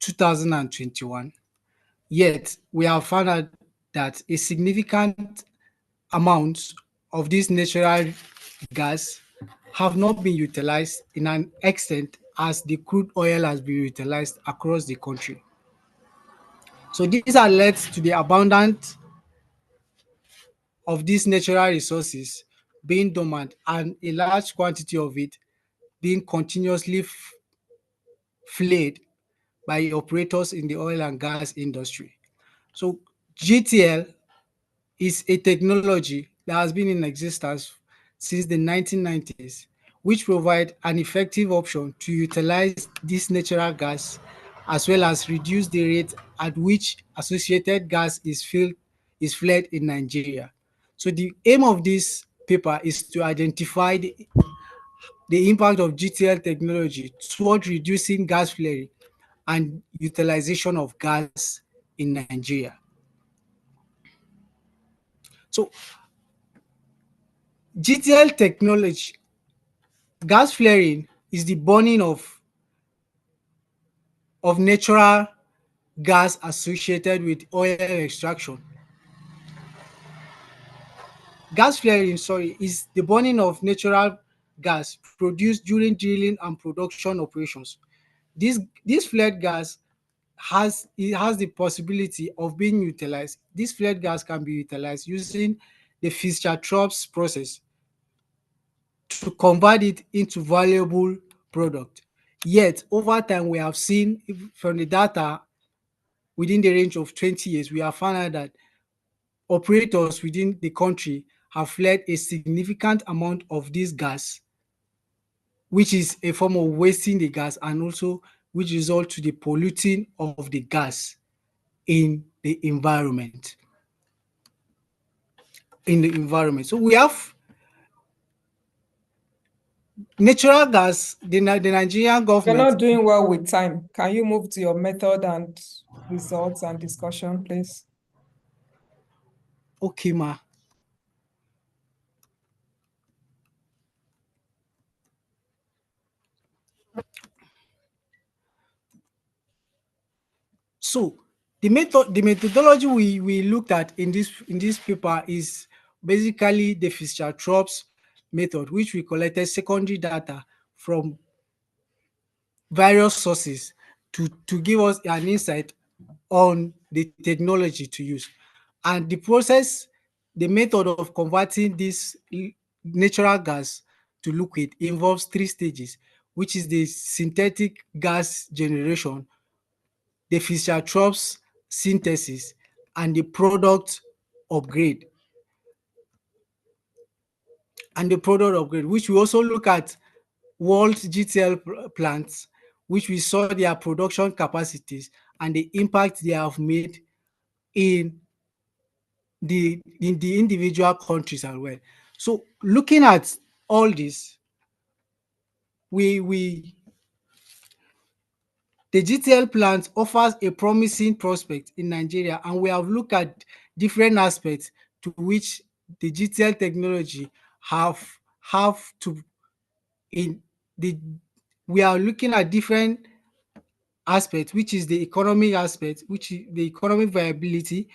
S10: 2021. Yet, we have found out that a significant amount of this natural gas have not been utilized in an extent as the crude oil has been utilized across the country. So these are led to the abundance of these natural resources being dormant and a large quantity of it being continuously flayed by operators in the oil and gas industry. So GTL is a technology that has been in existence since the 1990s, which provide an effective option to utilize this natural gas as well as reduce the rate at which associated gas is fled in Nigeria. So the aim of this paper is to identify the impact of GTL technology toward reducing gas flaring and utilization of gas in Nigeria. So GTL technology, gas flaring is the burning of natural gas associated with oil extraction. Gas flaring, is the burning of natural gas produced during drilling and production operations. This flared gas has the possibility of being utilized. This flared gas can be utilized using the Fischer-Tropsch process to convert it into valuable product. Yet, over time, we have seen from the data within the range of 20 years, we have found out that operators within the country have fled a significant amount of this gas, which is a form of wasting the gas and also which result to the polluting of the gas in the environment. So we have natural gas, the Nigerian
S3: You're
S10: government.
S3: not doing well with time. Can you move to your method and results and discussion, please?
S10: Okay, ma. So the methodology we looked at in this paper is basically the Fischer-Tropsch method, which we collected secondary data from various sources to give us an insight on the technology to use. And the process, the method of converting this natural gas to liquid involves 3 stages, which is the synthetic gas generation, the Fischer-Tropsch synthesis, and the product upgrade. Which we also look at world GTL plants, which we saw their production capacities and the impact they have made in the individual countries as well. So looking at all this, the GTL plant offers a promising prospect in Nigeria, and we have looked at different aspects to which the GTL technology have to in the we are looking at different aspects, which is the economic aspect, which is the economic viability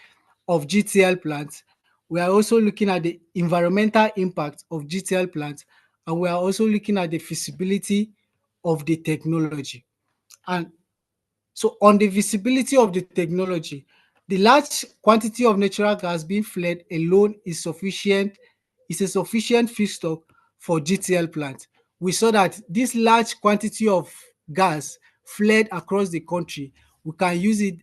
S10: of GTL plants. We are also looking at the environmental impact of GTL plants, and we are also looking at the feasibility of the technology. And so on the visibility of the technology, the large quantity of natural gas being flared alone is a sufficient feedstock for GTL plants. We saw that this large quantity of gas flared across the country, we can use it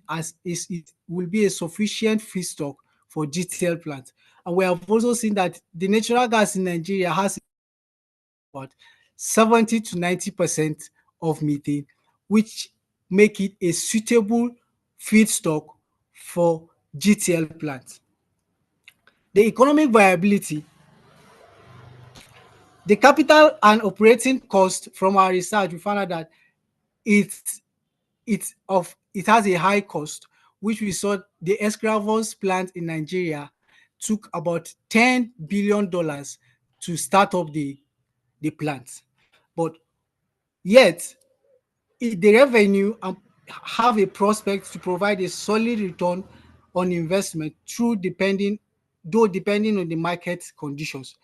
S10: it will be a sufficient feedstock for GTL plants. And we have also seen that the natural gas in Nigeria has about 70 to 90% of methane, which make it a suitable feedstock for GTL plants. The economic viability, the capital and operating cost from our research, we found out that it has a high cost, which we saw the Escravos plant in Nigeria took about $10 billion to start up the plant. But yet, the revenue have a prospect to provide a solid return on investment depending on the market conditions.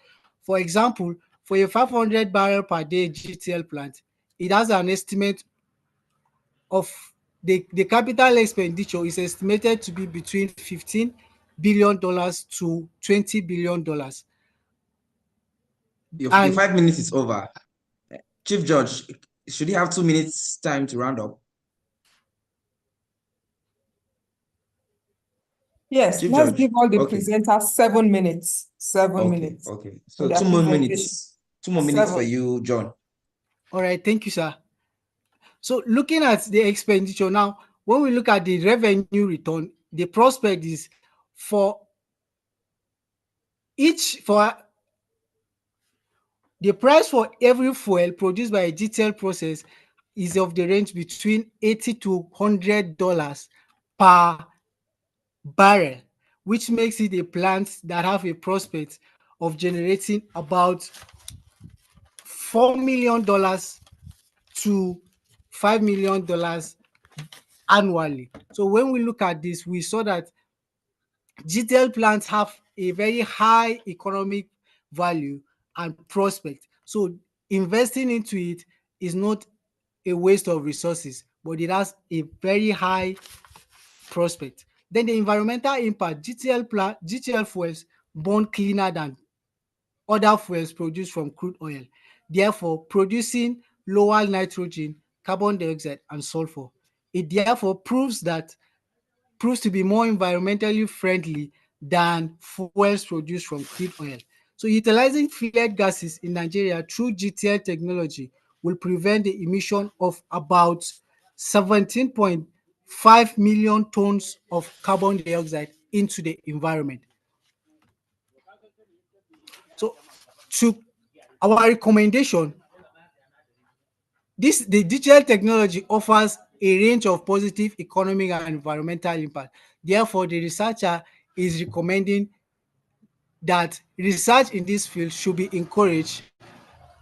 S10: For example, for a 500 barrel per day GTL plant, it has an estimate of the capital expenditure is estimated to be between $15 billion to $20 billion.
S1: Your
S10: And
S1: 5 minutes is over. Chief Judge, should he have 2 minutes time to round up?
S3: Yes,
S1: Chief
S3: let's
S1: Judge.
S3: give all the
S1: Okay.
S3: presenters 7 minutes. 7
S1: Okay.
S3: minutes.
S1: Okay.
S3: for
S1: So
S3: their
S1: 2 more
S3: presentation.
S1: minutes. 2 more minutes for
S3: 7.
S1: you, John.
S10: all right, thank you, sir. So looking at the expenditure now, when we look at the revenue return, the prospect is for the price for every fuel produced by a GTL process is of the range between $80 to $100 per barrel, which makes it a plant that have a prospect of generating about $4 million to $5 million annually. So when we look at this, we saw that GTL plants have a very high economic value and prospect. So investing into it is not a waste of resources, but it has a very high prospect. Then the environmental impact, GTL fuels burn cleaner than other fuels produced from crude oil, therefore producing lower nitrogen, carbon dioxide, and sulfur. It therefore proves to be more environmentally friendly than fuels produced from crude oil. So utilizing flared gases in Nigeria through GTL technology will prevent the emission of about 17.5 million tons of carbon dioxide into the environment. So to our recommendation, the digital technology offers a range of positive economic and environmental impact. Therefore, the researcher is recommending that research in this field should be encouraged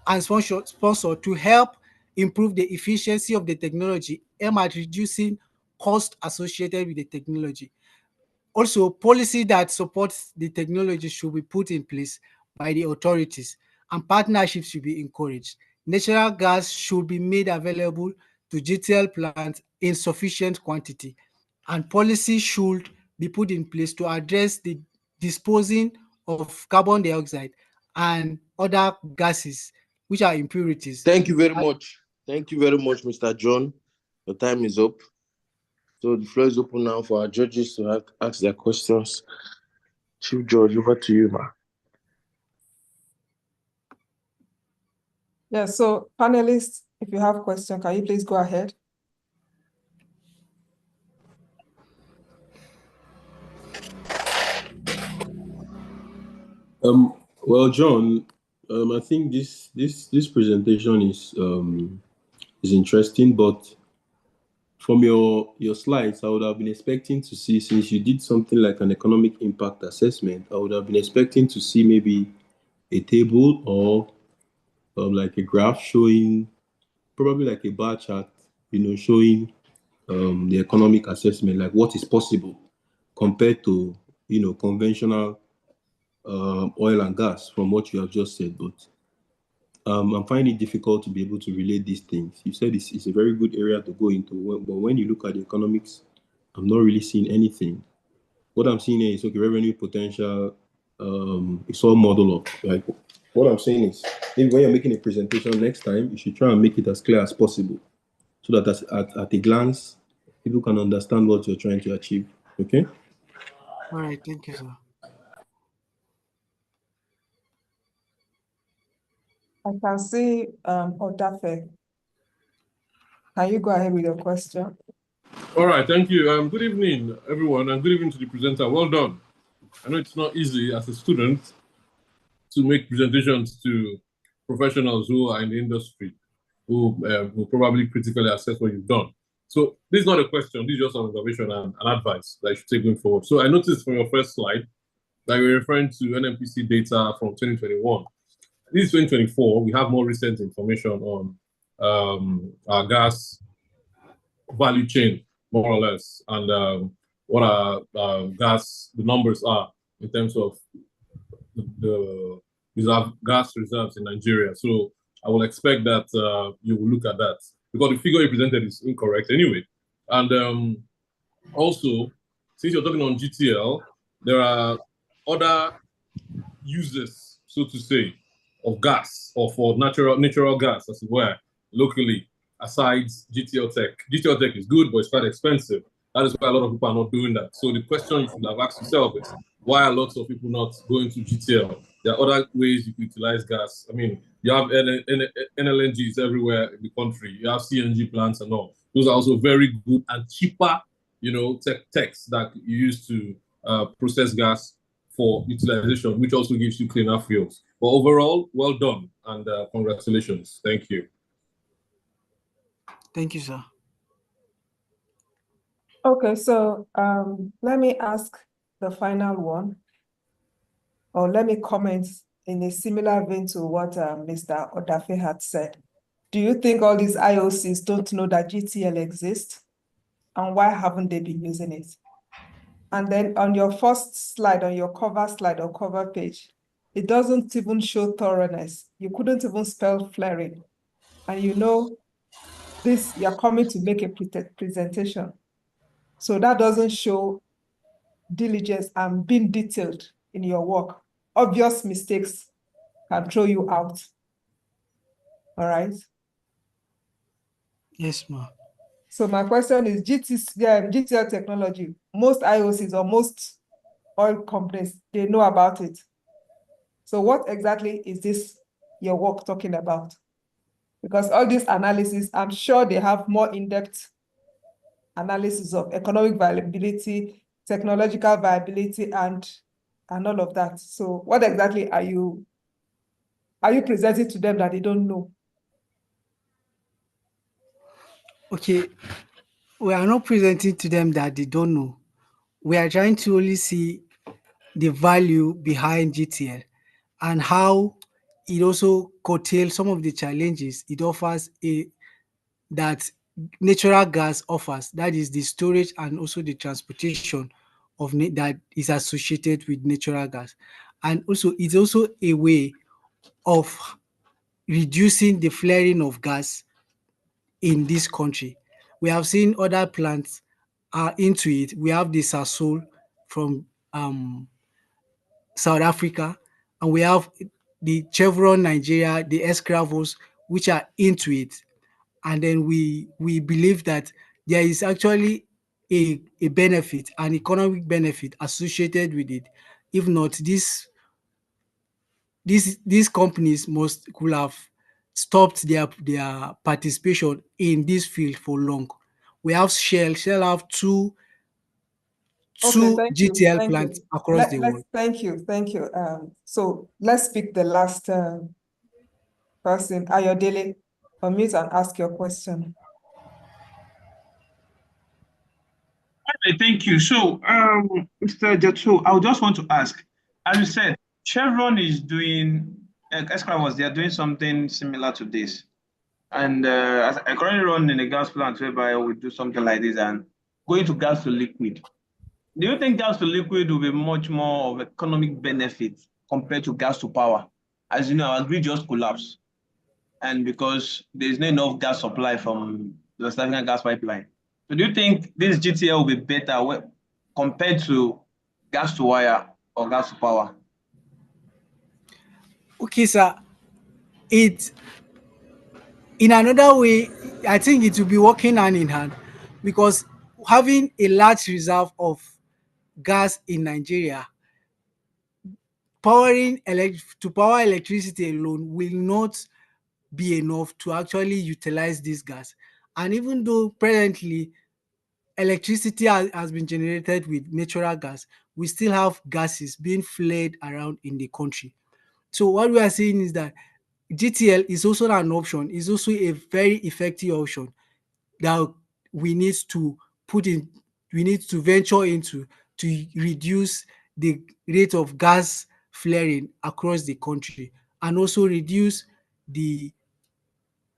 S10: and sponsored to help improve the efficiency of the technology aimed at reducing cost associated with the technology. Also, policy that supports the technology should be put in place by the authorities, and partnerships should be encouraged. Natural gas should be made available to GTL plants in sufficient quantity, and policy should be put in place to address the disposing of carbon dioxide and other gases which are impurities.
S6: Thank you very much. Thank you very much, Mr. John. The time is up. So the floor is open now for our judges to ask their questions. Chief Judge, over to you, ma.
S3: Yeah, so panelists, if you have questions, can you please go ahead?
S11: Well, John, I think this presentation is interesting, but from your slides, I would have been expecting to see, since you did something like an economic impact assessment, I would have been expecting to see maybe a table or like a graph showing, probably like a bar chart, showing the economic assessment, like what is possible compared to, conventional oil and gas, from what you have just said. But I'm finding it difficult to be able to relate these things. You said it's a very good area to go into, but when you look at the economics, I'm not really seeing anything. What I'm seeing here is, okay, revenue potential, it's all model up. Like, what I'm saying is, maybe when you're making a presentation next time, you should try and make it as clear as possible, so that at a glance, people can understand what you're trying to achieve. Okay?
S10: All right, thank you, sir.
S3: I can see Odafe. Can you go ahead with your question?
S12: All right, thank you. Good evening, everyone, and good evening to the presenter. Well done. I know it's not easy as a student to make presentations to professionals who are in the industry, who will probably critically assess what you've done. So this is not a question, this is just an observation and an advice that you should take going forward. So I noticed from your first slide that you're referring to NMPC data from 2021. This is 2024, we have more recent information on our gas value chain, more or less, and what our the numbers are in terms of the gas reserves in Nigeria. So I will expect that you will look at that, because the figure you presented is incorrect anyway. And also, since you're talking on GTL, there are other uses, so to say, of gas, or for natural gas, as it were, locally, aside GTL tech. GTL tech is good, but it's quite expensive. That is why a lot of people are not doing that. So the question you should have asked yourself is, why are lots of people not going to GTL? There are other ways you can utilize gas. I mean, you have NLNGs everywhere in the country. You have CNG plants and all. Those are also very good and cheaper, techs that you use to process gas for utilization, which also gives you cleaner fuels. But overall, well done, and congratulations. Thank you.
S10: Thank you, sir.
S3: Okay, so let me ask the final one, or let me comment in a similar vein to what Mr. Odafe had said. Do you think all these IOCs don't know that GTL exists? And why haven't they been using it? And then on your first slide, on your cover slide or cover page, it doesn't even show thoroughness. You couldn't even spell flaring. And you know this, you're coming to make a presentation. So that doesn't show diligence and being detailed in your work. Obvious mistakes can throw you out. All right?
S10: Yes, ma'am.
S3: So my question is, GTL technology, most IOCs or most oil companies, they know about it. So what exactly is this, your work, talking about? Because all this analysis, I'm sure they have more in-depth analysis of economic viability, technological viability, and all of that. So what exactly are you presenting to them that they don't know?
S10: Okay, we are not presenting to them that they don't know. We are trying to only see the value behind GTL and how it also curtails some of the challenges it offers that natural gas offers. That is the storage and also the transportation of that is associated with natural gas. And also it's also a way of reducing the flaring of gas in this country. We have seen other plants are into it. We have the Sasol from South Africa, and we have the Chevron Nigeria, the Escravos, which are into it. And then we believe that there is actually a benefit, an economic benefit associated with it. If not, these companies could have stopped their participation in this field for long. We have Shell. Shell have two
S3: Okay, thank you.
S10: GTL
S3: Thank
S10: plants
S3: you.
S10: across the world.
S3: Thank you. Thank you. So let's pick the last person. Ayodele, unmute and ask your question.
S13: Okay, thank you. So, Mr. Jatu, I would just want to ask, as you said, Chevron is doing, Escravos, they are doing something similar to this. And as I currently run in a gas plant whereby we do something like this and going to gas to liquid. Do you think gas to liquid will be much more of economic benefit compared to gas to power? As you know, our grid just collapsed. And because there's not enough gas supply from the West African gas pipeline. So do you think this GTL will be better compared to gas to wire or gas to power?
S10: Okay, sir. In another way, I think it will be working hand in hand, because having a large reserve of gas in Nigeria, to power electricity alone will not be enough to actually utilize this gas. And even though presently electricity has been generated with natural gas, we still have gases being flared around in the country. So what we are saying is that GTL is also an option, is also a very effective option that we need to venture into to reduce the rate of gas flaring across the country, and also reduce the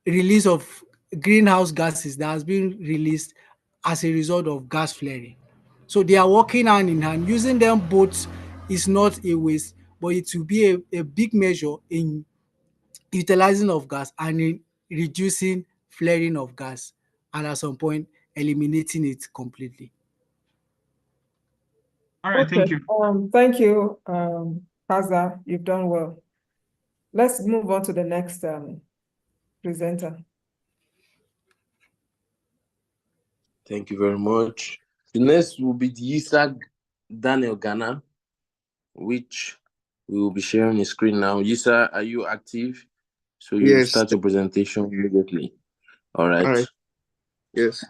S10: release of greenhouse gases that has been released as a result of gas flaring. So they are working hand in hand. Using them both is not a waste, but it will be a big measure in utilizing of gas and in reducing flaring of gas, and at some point eliminating it completely.
S13: All right,
S3: Okay.
S13: thank you.
S3: Thank you, Kaza. You've done well. Let's move on to the next presenter.
S6: Thank you very much. The next will be the Isaac Daniel Ghana, which we will be sharing the screen now. Yisa, are you active? So you
S9: Yes.
S6: start your presentation immediately. All right.
S9: All right. Yes.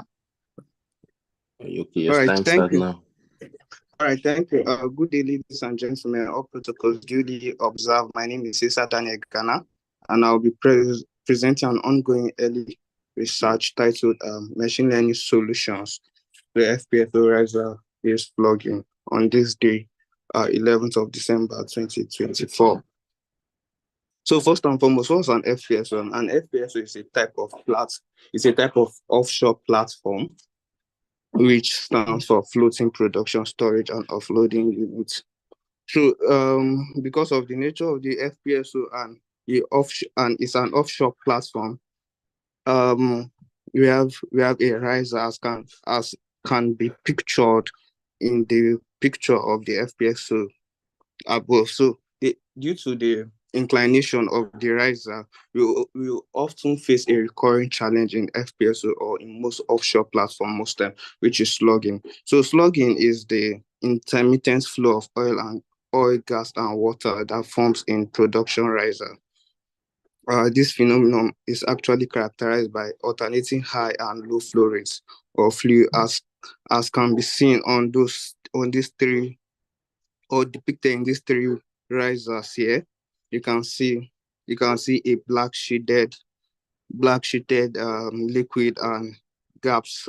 S6: Okay, your
S9: All right,
S6: time
S9: thank
S6: start
S9: you.
S6: now.
S9: All right, thank you. Good day, ladies and gentlemen. All protocols duly observed. My name is Isa Daniel Ghana, and I'll be presenting an ongoing early research titled Machine Learning Solutions to FPSO riser-based plugin on this day, 11th of December, 2024. So first and foremost, what's an FPSO? An FPSO is a type of offshore platform, which stands for floating production, storage, and offloading units. So because of the nature of the FPSO and it's an offshore platform, we have a riser as can be pictured in the picture of the FPSO above. So due to the inclination of the riser, we will often face a recurring challenge in FPSO or in most offshore platform most time, which is slugging. So slugging is the intermittent flow of oil, gas, and water that forms in production riser. This phenomenon is actually characterized by alternating high and low flow rates of fluid, as can be seen on these three, or depicted in these three risers here. You can see a black sheeted liquid and gaps.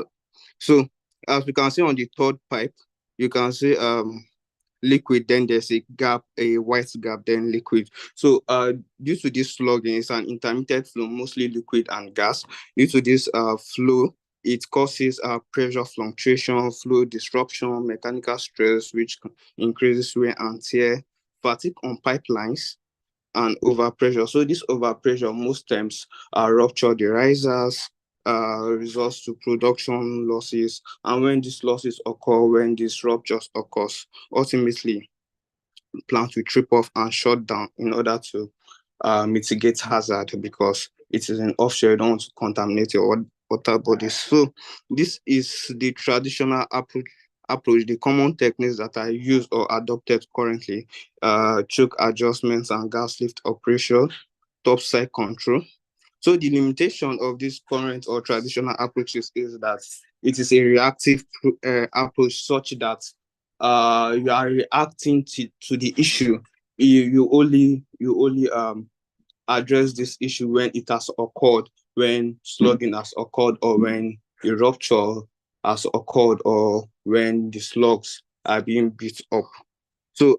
S9: So as we can see on the third pipe, you can see liquid, then there's a white gap, then liquid. So due to this slugging, it's an intermittent flow, mostly liquid and gas. Due to this flow, it causes pressure fluctuation, flow disruption, mechanical stress, which increases wear and tear, fatigue on pipelines, and overpressure. So this overpressure most times rupture the risers, results to production losses, and when these losses occur, when these ruptures occurs, ultimately plant will trip off and shut down in order to mitigate hazard because it is an offshore. You don't want to contaminate your water bodies. So this is the traditional approach, the common techniques that are used or adopted currently: choke adjustments and gas lift operation, topside control. So the limitation of this current or traditional approaches is that it is a reactive approach, such that you are reacting to the issue. You only address this issue when it has occurred, when slugging has occurred, or when a rupture has occurred, or when the slugs are being built up. So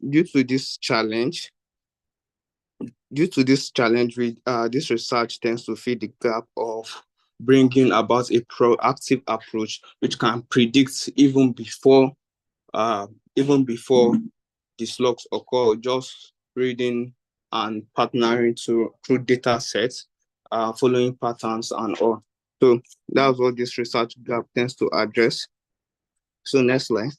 S9: due to this challenge, this research tends to fill the gap of bringing about a proactive approach which can predict even before the slugs occur, just reading and partnering through data sets, following patterns and all. So that's what this research gap tends to address. So next slide.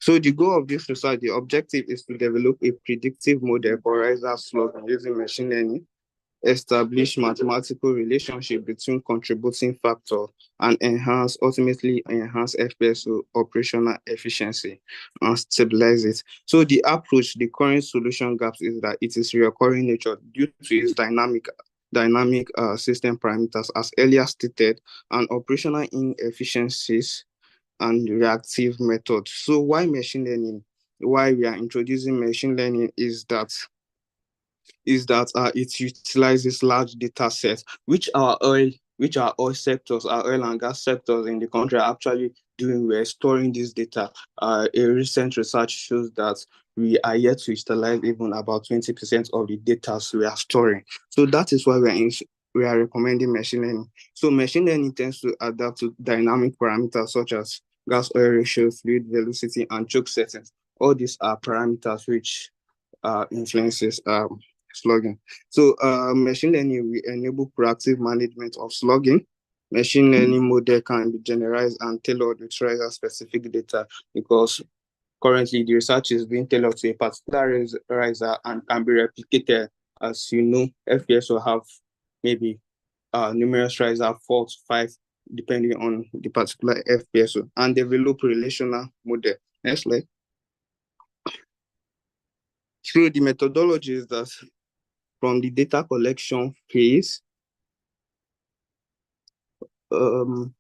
S9: So the goal of this research, the objective is to develop a predictive model for riser slugging using machine learning, establish mathematical relationship between contributing factors, and ultimately enhance FPSO operational efficiency and stabilize it. So the approach, the current solution gaps is that it is recurring nature due to its dynamic system parameters, as earlier stated, and operational inefficiencies and reactive methods. So why machine learning? Why we are introducing machine learning is that it utilizes large data sets, which our oil sectors, our oil and gas sectors in the country are actually doing. We're storing this data. A recent research shows that we are yet to utilize even about 20% of the data we are storing. So that is why we are recommending machine learning. So machine learning tends to adapt to dynamic parameters such as gas oil ratio, fluid velocity, and choke settings. All these are parameters which influences slugging. So machine learning will enable proactive management of slugging. Machine learning model can be generalized and tailored with riser specific data, because currently the research is being tailored to a particular riser and can be replicated. As you know, FPSO have maybe numerous riser, 4 to 5, depending on the particular FPSO, and develop relational model. Next slide. Through the methodologies that from the data collection phase, from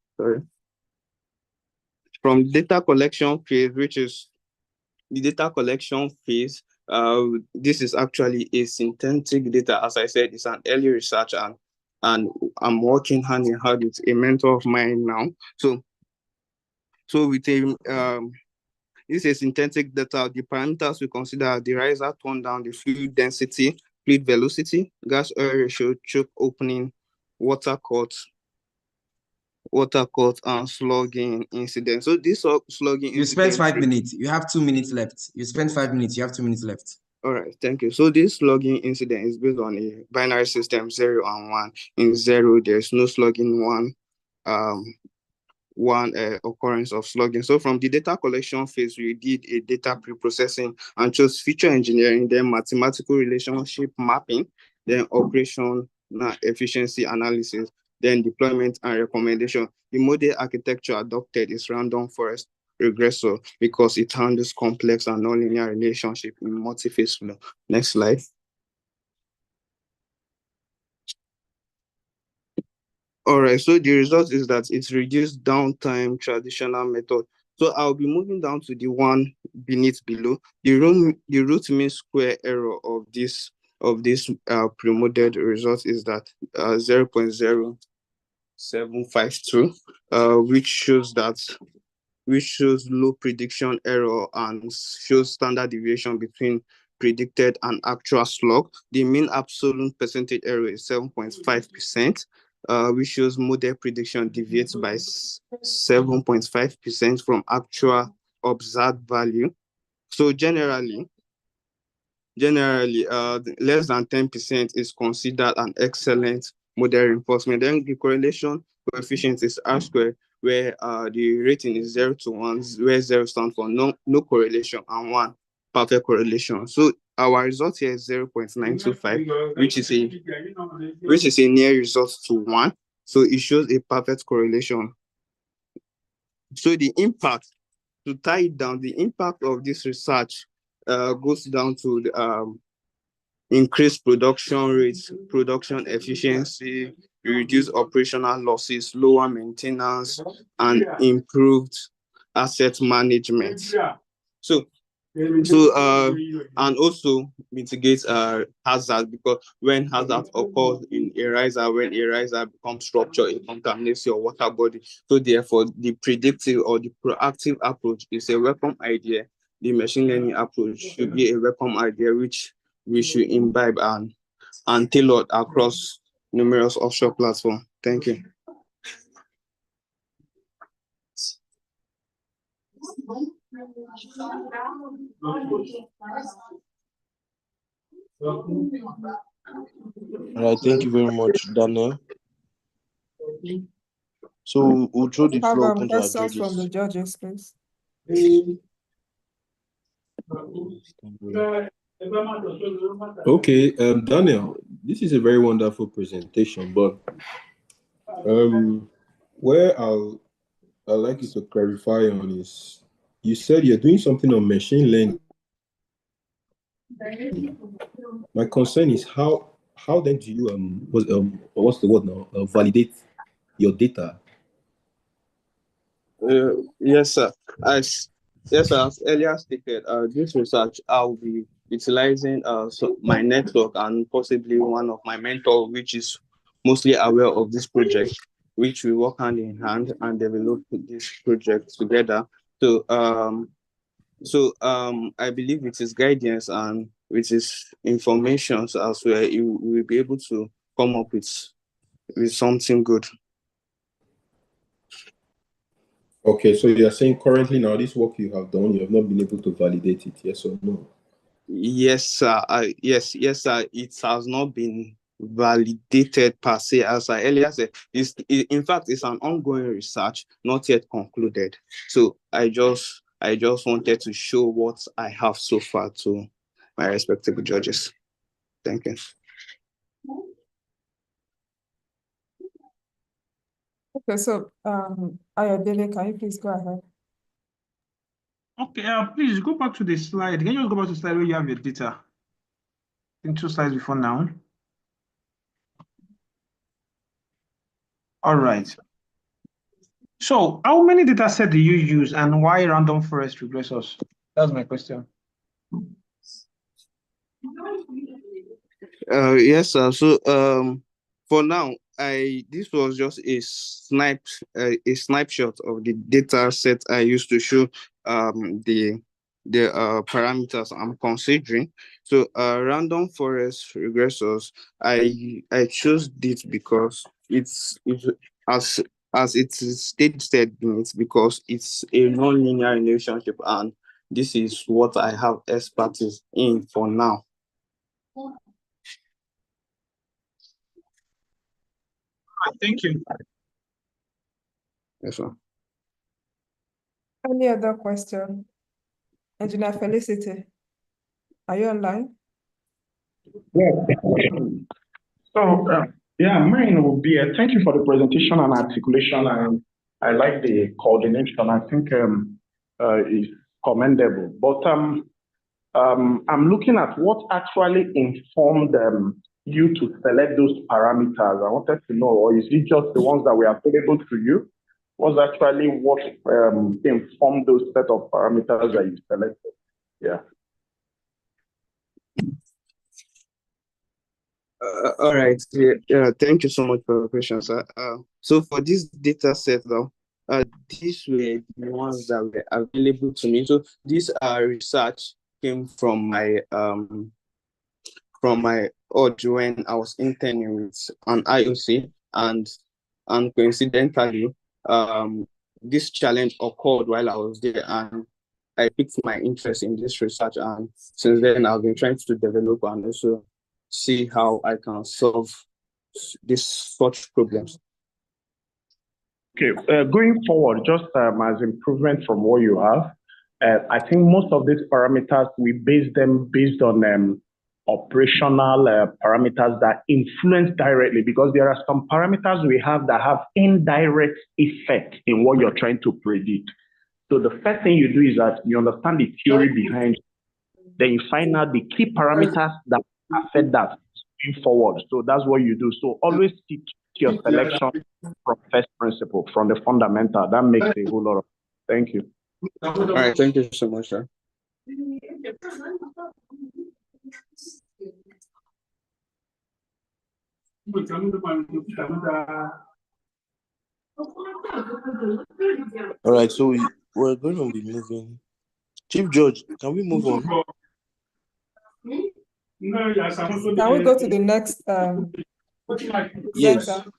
S9: data collection phase, which is the data collection phase, this is actually a synthetic data. As I said, it's an early research, and I'm working hand in hand with a mentor of mine now. So with this is synthetic data. The parameters we consider are the riser turn down, the fluid density, fluid velocity, gas oil ratio, choke opening, water cut, and slugging incident. So this slugging
S1: You spent 5 minutes. You have 2 minutes left. You spent 5 minutes. You have 2 minutes left.
S9: All right, thank you. So this slugging incident is based on a binary system, 0 and 1. In 0, there's no slugging. 1 occurrence of slugging. So from the data collection phase, we did a data pre-processing and chose feature engineering, then mathematical relationship mapping, then operational efficiency analysis, then deployment and recommendation. The model architecture adopted is random forest regressor because it handles complex and nonlinear relationship in multi-phase flow. Next slide. All right, so the result is that it's reduced downtime traditional method. So I'll be moving down to the one below. The root mean square error of this pre-modeled result is that 0.0752, which shows low prediction error and shows standard deviation between predicted and actual slug. The mean absolute percentage error is 7.5%, which shows model prediction deviates by 7.5% from actual observed value. So generally, less than 10% is considered an excellent model reinforcement. Then the correlation coefficient is R squared, where the rating is 0 to 1, where 0 stands for no correlation, and 1 perfect correlation. So our result here is 0.925, which is a near result to 1. So it shows a perfect correlation. So the impact, to tie it down, the impact of this research goes down to the, increased production rates, production efficiency, reduce operational losses, lower maintenance, and improved asset management. So and also mitigate hazard, because when hazard occurs in a riser, when a riser becomes structured, it contaminates your water body. So therefore, the predictive or the proactive approach is a welcome idea. The machine learning approach should be a welcome idea, which we should imbibe and tailor across numerous offshore platforms. Thank you.
S6: All right, thank you very much, Daniel. So we'll throw the floor open to our
S3: Questions from the
S6: judges.
S3: judges, please.
S11: Okay, Daniel, this is a very wonderful presentation, but where I'd like you to clarify on is, you said you're doing something on machine learning. My concern is how then do you what's the word now, validate your data?
S9: Yes, sir. As earlier stated, this research I'll be utilizing my network and possibly one of my mentors, which is mostly aware of this project, which we work hand in hand and develop this project together. So I believe with his guidance and with his information as well, we will be able to come up with something good.
S11: Okay, so you're saying currently now this work you have done, you have not been able to validate it, yes or no?
S9: Yes, sir. Yes, sir. It has not been validated per se, as I earlier said. In fact, it's an ongoing research, not yet concluded. So I just wanted to show what I have so far to my respectable judges. Thank you.
S3: Okay, so Ayodele, can you please go ahead?
S13: Okay, please go back to the slide. Can you just go back to the slide where you have your data? I think 2 slides before now. All right. So how many data sets do you use and why random forest regressors? That's my question.
S9: Yes, sir. So for now, this was just a snapshot of the data set I used to show the parameters I'm considering. So random forest regressors, I chose this because it's as it is stated in it, because it's a non-linear relationship, and this is what I have expertise in for now.
S13: Thank you.
S9: Yes, sir.
S3: Any other question? Engineer Felicity, are you online?
S8: Yeah. So, mine will be thank you for the presentation and articulation. I like the coordination. I think it's commendable. But I'm looking at what actually informed you to select those parameters. I wanted to know, or is it just the ones that were available to you? Was actually what informed those set of parameters that you selected? Yeah.
S9: All right. Yeah, thank you so much for the question, sir. So for this data set, though, these were the ones that were available to me. So this research came from my OJ when I was interning with an IOC, and coincidentally, this challenge occurred while I was there, and I picked my interest in this research, and since then I've been trying to develop and also see how I can solve such problems.
S8: Okay, going forward, just as improvement from what you have, I think most of these parameters, we base them based on operational parameters that influence directly, because there are some parameters we have that have indirect effect in what you're trying to predict. So the first thing you do is that you understand the theory behind it. Then you find out the key parameters that affect that going forward. So that's what you do. So always stick to your selection from first principle, from the fundamental. That makes a whole lot of. Thank you.
S9: All right, thank you so much, sir.
S6: All right, so we're going to be moving. Chief Judge, can we move on?
S3: Can we go to the next
S6: Yes.
S3: presenter?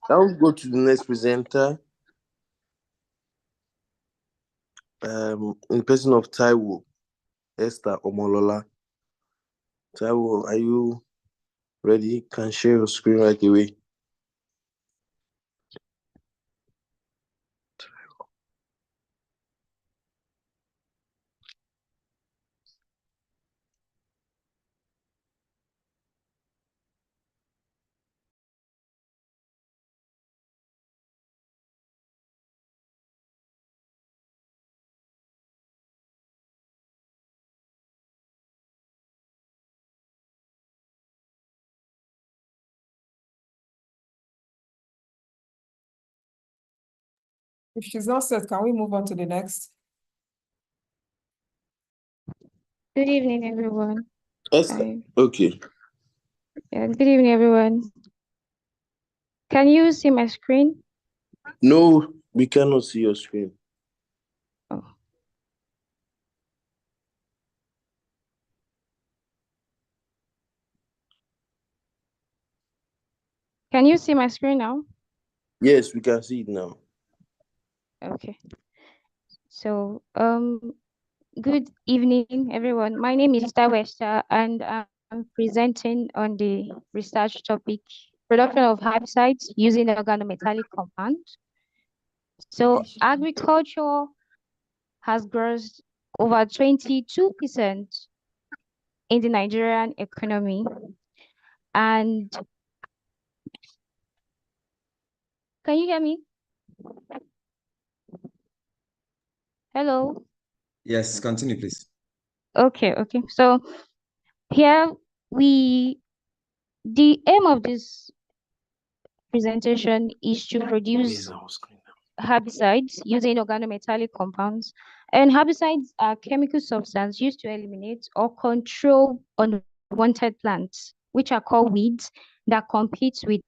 S6: Can we go to the next presenter? In person of Taiwo, Esther Omolola. Taiwo, are you ready? Can share your screen right away.
S3: If she's not set, can we move on to the next?
S14: Good evening, everyone.
S6: Esther, okay.
S14: Yeah, good evening, everyone. Can you see my screen?
S6: No, we cannot see your screen.
S14: Oh. Can you see my screen now?
S6: Yes, we can see it now.
S14: Okay. So, good evening, everyone. My name is Tawesta, and I'm presenting on the research topic, production of herbicides using organometallic compounds. So, agriculture has grossed over 22% in the Nigerian economy. And can you hear me? Hello?
S1: Yes, continue, please.
S14: Okay. So here the aim of this presentation is to produce herbicides using organometallic compounds. And herbicides are chemical substances used to eliminate or control unwanted plants, which are called weeds, that compete with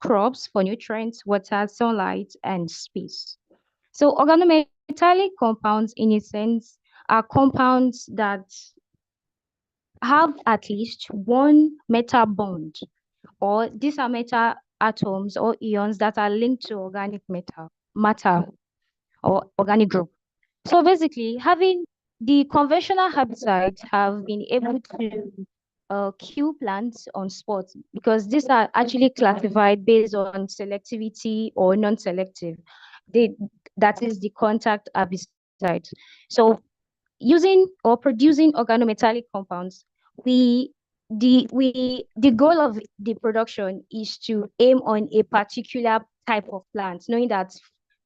S14: crops for nutrients, water, sunlight, and space. So organometallic compounds, in a sense, are compounds that have at least one metal bond, or these are metal atoms or ions that are linked to organic matter or organic group. So basically, having the conventional herbicides have been able to kill plants on spot, because these are actually classified based on selectivity or non-selective. That is the contact herbicide. So using or producing organometallic compounds, the goal of the production is to aim on a particular type of plant, knowing that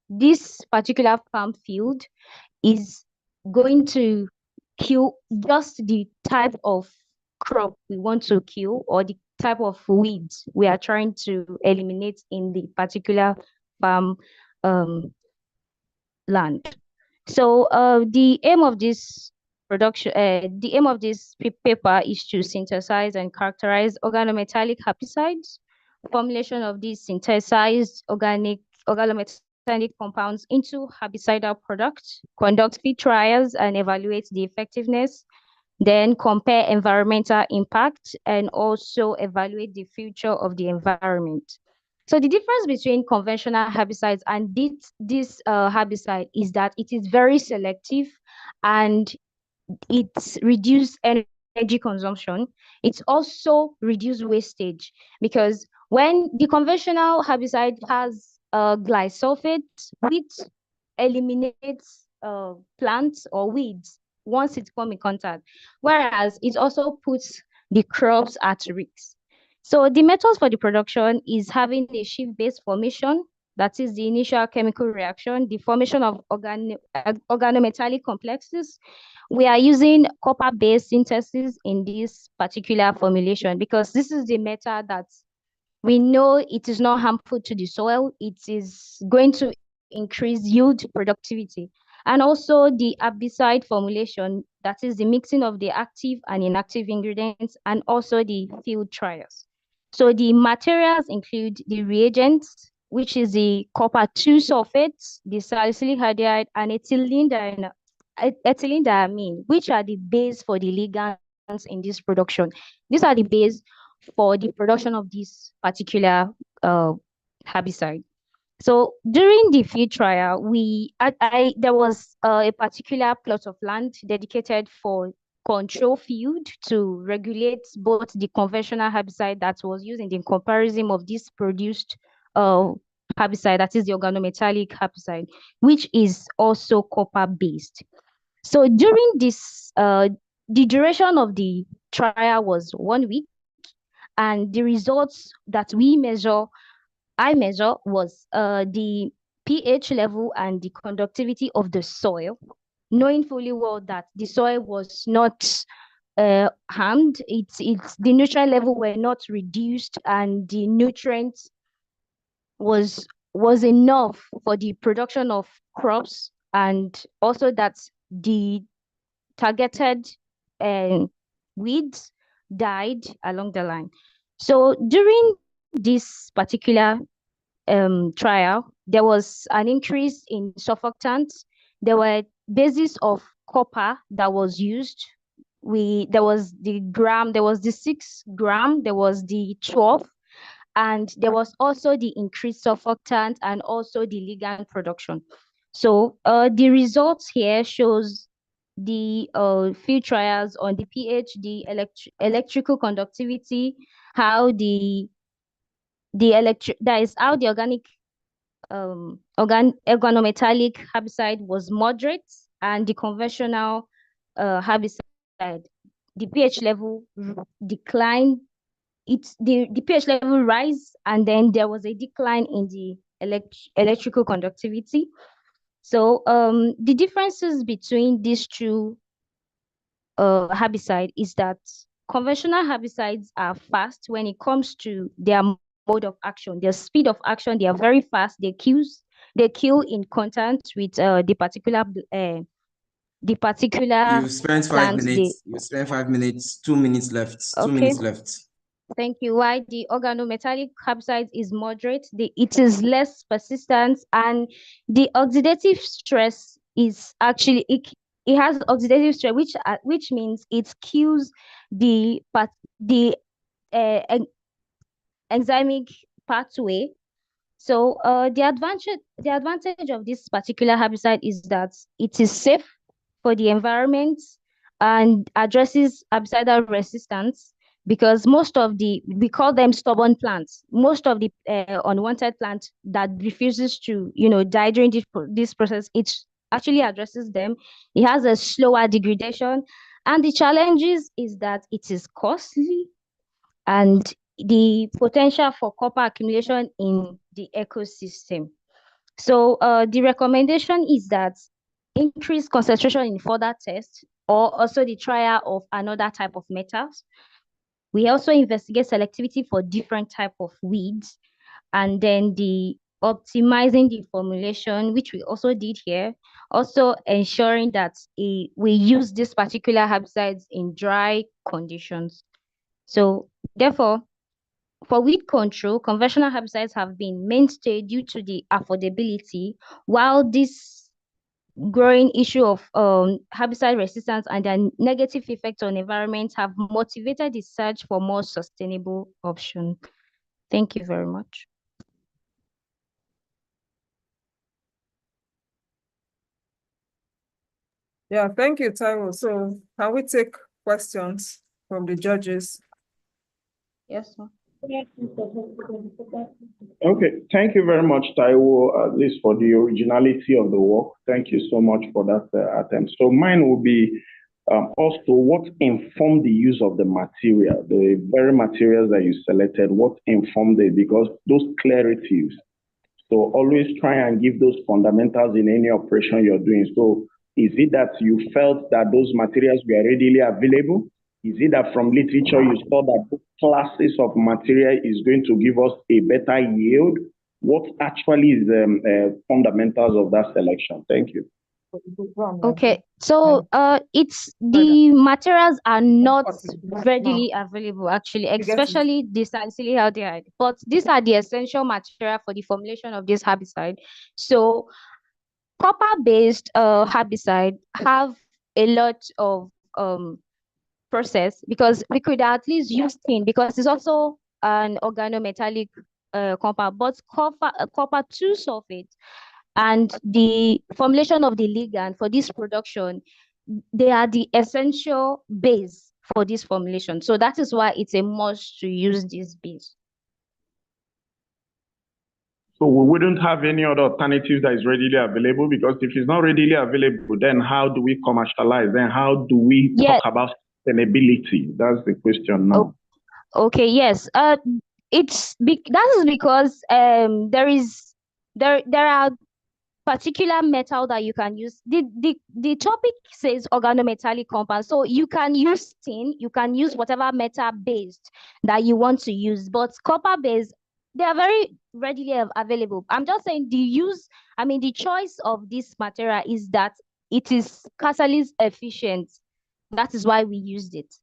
S14: this particular farm field is going to kill just the type of crop we want to kill, or the type of weeds we are trying to eliminate in the particular farm land. So the aim of this paper is to synthesize and characterize organometallic herbicides, formulation of these synthesized organometallic compounds into herbicidal products, conduct field trials and evaluate the effectiveness, then compare environmental impact, and also evaluate the future of the environment. So the difference between conventional herbicides and this herbicide is that it is very selective, and it's reduced energy consumption. It's also reduced wastage, because when the conventional herbicide has glyphosate, which eliminates plants or weeds once it come in contact, whereas it also puts the crops at risk. So the methods for the production is having a shift-based formation, that is the initial chemical reaction, the formation of organometallic complexes. We are using copper-based synthesis in this particular formulation because this is the method that we know it is not harmful to the soil. It is going to increase yield productivity. And also the herbicide formulation, that is the mixing of the active and inactive ingredients, and also the field trials. So the materials include the reagents, which is the copper 2 sulfates, the salicylic iodide, and ethylene diamine, which are the base for the ligands in this production. These are the base for the production of this particular herbicide. So during the field trial, there was a particular plot of land dedicated for control field to regulate both the conventional herbicide that was used in the comparison of this produced herbicide, that is the organometallic herbicide, which is also copper based. So during this, the duration of the trial was 1 week, and the results that I measure was the pH level and the conductivity of the soil, knowing fully well that the soil was not harmed. It's the nutrient level were not reduced, and the nutrients was enough for the production of crops, and also that the targeted weeds died along the line. So during this particular trial, there was an increase in surfactants. There were bases of copper that was used. There was the gram, there was the 6 gram, there was the 12, and there was also the increased surfactant and also the ligand production. So the results here shows the field trials on the pH, the electrical conductivity, how the organic organometallic herbicide was moderate, and the conventional herbicide, the pH level declined. The pH level rise, and then there was a decline in the electrical conductivity. So the differences between these two herbicide is that conventional herbicides are fast when it comes to their mode of action, their speed of action. They are very fast. They kill in contact with the particular
S1: You spent 5
S14: plant.
S1: minutes. You spent 5 minutes. 2 minutes left. 2
S14: Okay.
S1: minutes left.
S14: Thank you. Why the organometallic herbicide is moderate, it is less persistent, and the oxidative stress is actually it has oxidative stress, which means it kills the enzymic pathway. So the advantage of this particular herbicide is that it is safe for the environment and addresses herbicidal resistance, because we call them stubborn plants. Most of the unwanted plants that refuses to die during this process, it actually addresses them. It has a slower degradation, and the challenges is that it is costly, and the potential for copper accumulation in the ecosystem. So the recommendation is that increase concentration in further tests, or also the trial of another type of metals. We also investigate selectivity for different type of weeds, and then the optimizing the formulation, which we also did here, also ensuring that we use this particular herbicides in dry conditions. So therefore, for weed control, conventional herbicides have been mainstay due to the affordability, while this growing issue of herbicide resistance and their negative effect on environment have motivated the search for more sustainable options. Thank you very much.
S3: Yeah, thank you, Taiwo. So can we take questions from the judges?
S14: Yes, sir.
S8: Okay, thank you very much, Taiwo, at least for the originality of the work. Thank you so much for that attempt. So mine will be also what informed the use of the material, the very materials that you selected, what informed it, because those clarities. So always try and give those fundamentals in any operation you're doing. So is it that you felt that those materials were readily available? Is it that from literature you saw that classes of material is going to give us a better yield? What actually is the fundamentals of that selection? Thank you.
S14: Okay, so it's the materials are not readily available actually, especially the salicylialdehyde, but these are the essential material for the formulation of this herbicide. So copper-based herbicide have a lot of process, because we could at least use tin because it's also an organometallic compound, but copper 2 sulfate and the formulation of the ligand for this production, they are the essential base for this formulation. So that is why it's a must to use this base.
S8: So we wouldn't have any other alternative that is readily available, because if it's not readily available, then how do we commercialize? Then how do we talk about sustainability? That's the question now.
S14: Okay, yes. That is because there are particular metal that you can use. The topic says organometallic compound, so you can use tin, you can use whatever metal based that you want to use, but copper based, they are very readily available. I'm just saying the choice of this material is that it is catalyst efficient. That is why we used it.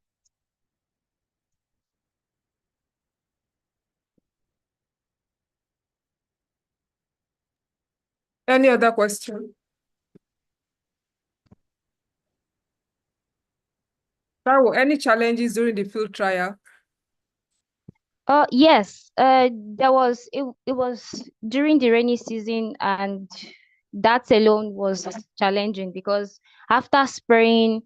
S3: Any other question? Any challenges during the field trial?
S14: Yes, it was during the rainy season, and that alone was challenging because after spraying,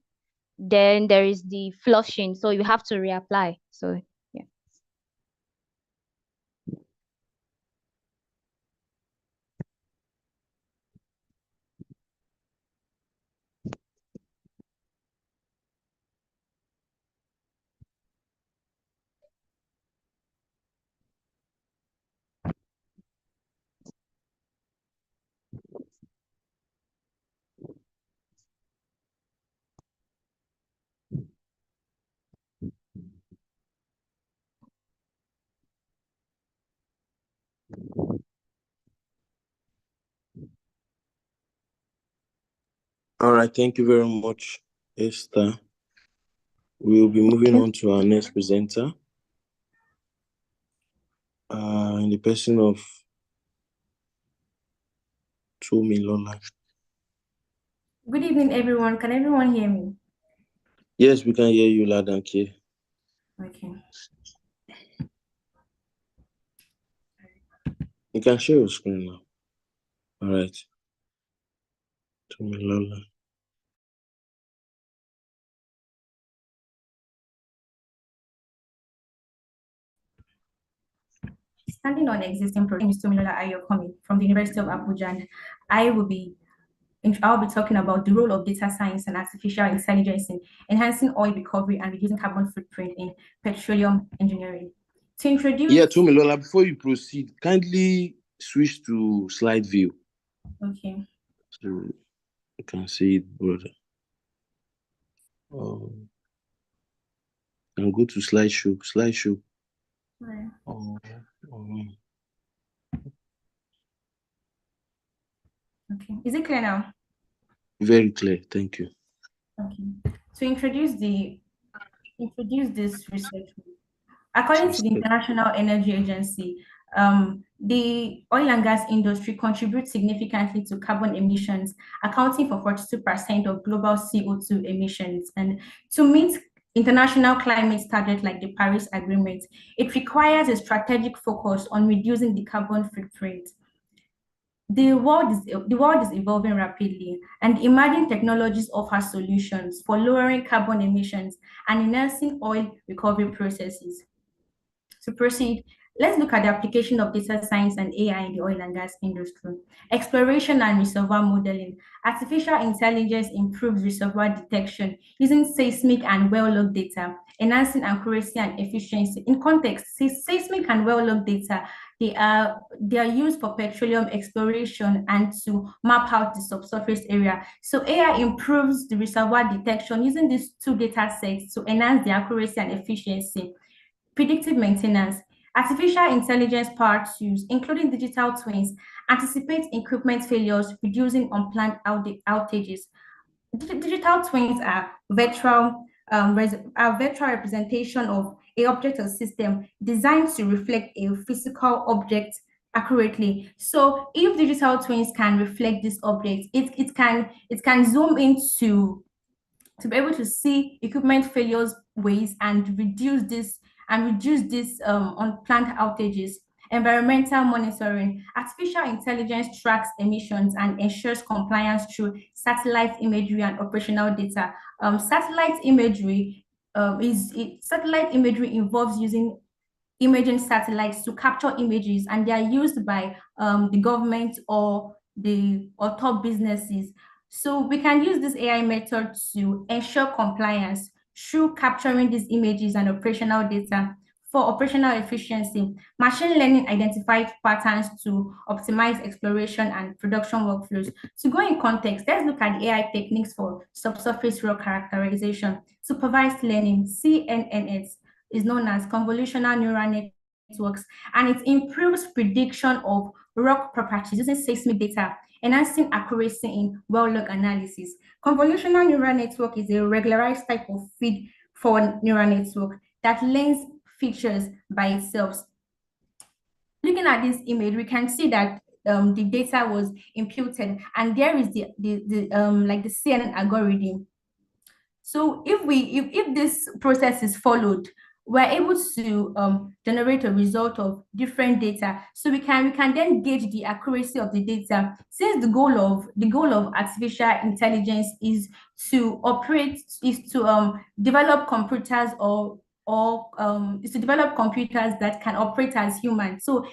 S14: then there is the flushing, so you have to reapply. So yeah.
S6: All right, thank you very much, Esther. We will be moving on to our next presenter, in the person of Tumilola.
S15: Good evening, everyone. Can everyone hear me?
S6: Yes, we can hear you loud and clear.
S15: Okay.
S6: You can share your screen now. All right. Tumilola.
S15: Standing on existing projects, Tumilola Ayokomi from the University of Abuja, and I'll be talking about the role of data science and artificial intelligence in enhancing oil recovery and reducing carbon footprint in petroleum engineering. To introduce...
S6: Yeah, Tumilola, before you proceed, kindly switch to slide view.
S15: Okay.
S6: So you can see it, brother. And go to slideshow.
S15: Right. Okay. Is it clear now?
S6: Very clear. Thank you.
S15: Okay. To introduce this research, according to the International Energy Agency, the oil and gas industry contributes significantly to carbon emissions, accounting for 42% of global CO2 emissions. And to meet international climate targets like the Paris Agreement, it requires a strategic focus on reducing the carbon footprint. The world is evolving rapidly, and emerging technologies offer solutions for lowering carbon emissions and enhancing oil recovery processes. To proceed, let's look at the application of data science and AI in the oil and gas industry. Exploration and reservoir modeling. Artificial intelligence improves reservoir detection using seismic and well log data, enhancing accuracy and efficiency. In context, seismic and well log data, they are used for petroleum exploration and to map out the subsurface area. So AI improves the reservoir detection using these two data sets to enhance the accuracy and efficiency. Predictive maintenance. Artificial intelligence powered tools, including digital twins, anticipate equipment failures, reducing unplanned outages. Digital twins are virtual representation of a object or system designed to reflect a physical object accurately. So if digital twins can reflect this object, it can zoom into to be able to see equipment failures ways and reduce this unplanned outages. Environmental monitoring. Artificial intelligence tracks emissions and ensures compliance through satellite imagery and operational data. Satellite imagery involves using imaging satellites to capture images, and they are used by the government or top businesses. So we can use this AI method to ensure compliance through capturing these images and operational data. For operational efficiency, machine learning identifies patterns to optimize exploration and production workflows. To go in context, let's look at AI techniques for subsurface rock characterization. Supervised learning, CNNs, is known as convolutional neural networks, and it improves prediction of rock properties using seismic data, enhancing accuracy in well log analysis. Convolutional neural network is a regularized type of feed-forward neural network that learns features by itself. Looking at this image, we can see that the data was imputed, and there is the CNN algorithm. So if this process is followed, we're able to generate a result of different data. So we can then gauge the accuracy of the data. Since the goal of artificial intelligence is to develop computers that can operate as humans. So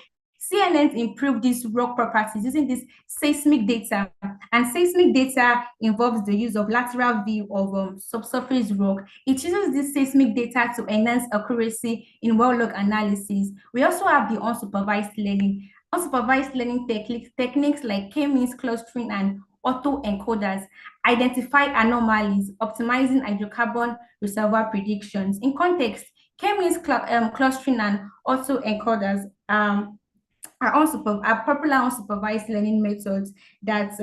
S15: CNNs improve these rock properties using this seismic data, and seismic data involves the use of lateral view of subsurface rock. It uses this seismic data to enhance accuracy in well log analysis. We also have the unsupervised learning. Unsupervised learning techniques like k-means clustering and autoencoders identify anomalies, optimizing hydrocarbon reservoir predictions. In context, k-means clustering and autoencoders are popular unsupervised learning methods that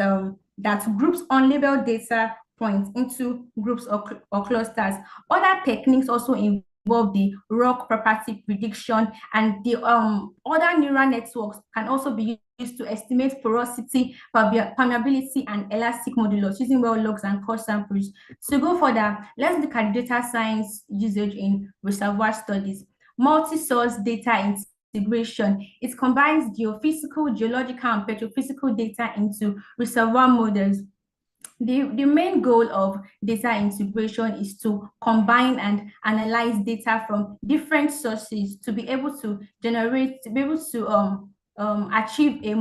S15: groups unlabeled data points into groups or clusters. Other techniques also involve the rock property prediction, and the other neural networks can also be used to estimate porosity, permeability, and elastic modulus using well logs and core samples. To go further, let's look at data science usage in reservoir studies. Multi-source data integration. It combines geophysical, geological, and petrophysical data into reservoir models. The main goal of data integration is to combine and analyze data from different sources to be able to achieve a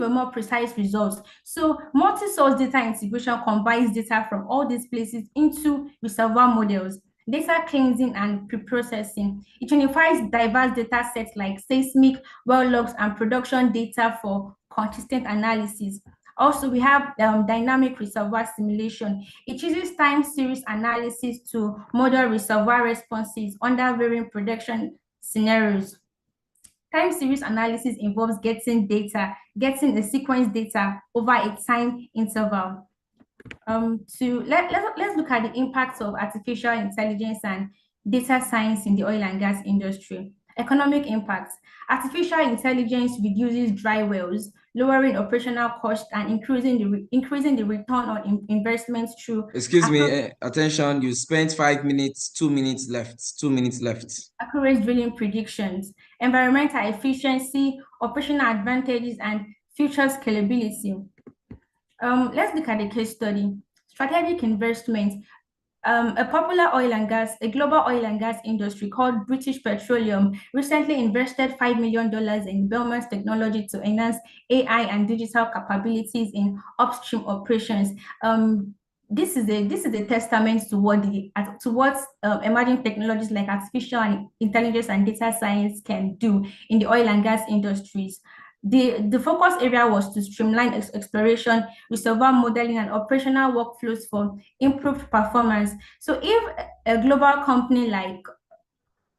S15: more precise results. So multi-source data integration combines data from all these places into reservoir models. Data cleansing and pre-processing. It unifies diverse data sets like seismic, well logs, and production data for consistent analysis. Also, we have dynamic reservoir simulation. It uses time series analysis to model reservoir responses under varying production scenarios. Time series analysis involves getting the sequence data over a time interval. Let's look at the impacts of artificial intelligence and data science in the oil and gas industry. Economic impacts. Artificial intelligence reduces dry wells, lowering operational costs and increasing the return on investment through.
S1: Excuse me, attention, you spent 5 minutes, 2 minutes left, 2 minutes left.
S15: Accurate drilling predictions, environmental efficiency, operational advantages, and future scalability. Let's look at the case study. Strategic investment. A global oil and gas industry called British Petroleum recently invested $5 million in Belmont's technology to enhance AI and digital capabilities in upstream operations. This is a testament to what emerging technologies like artificial intelligence and data science can do in the oil and gas industries. The focus area was to streamline exploration, reservoir modeling, and operational workflows for improved performance. So if a global company like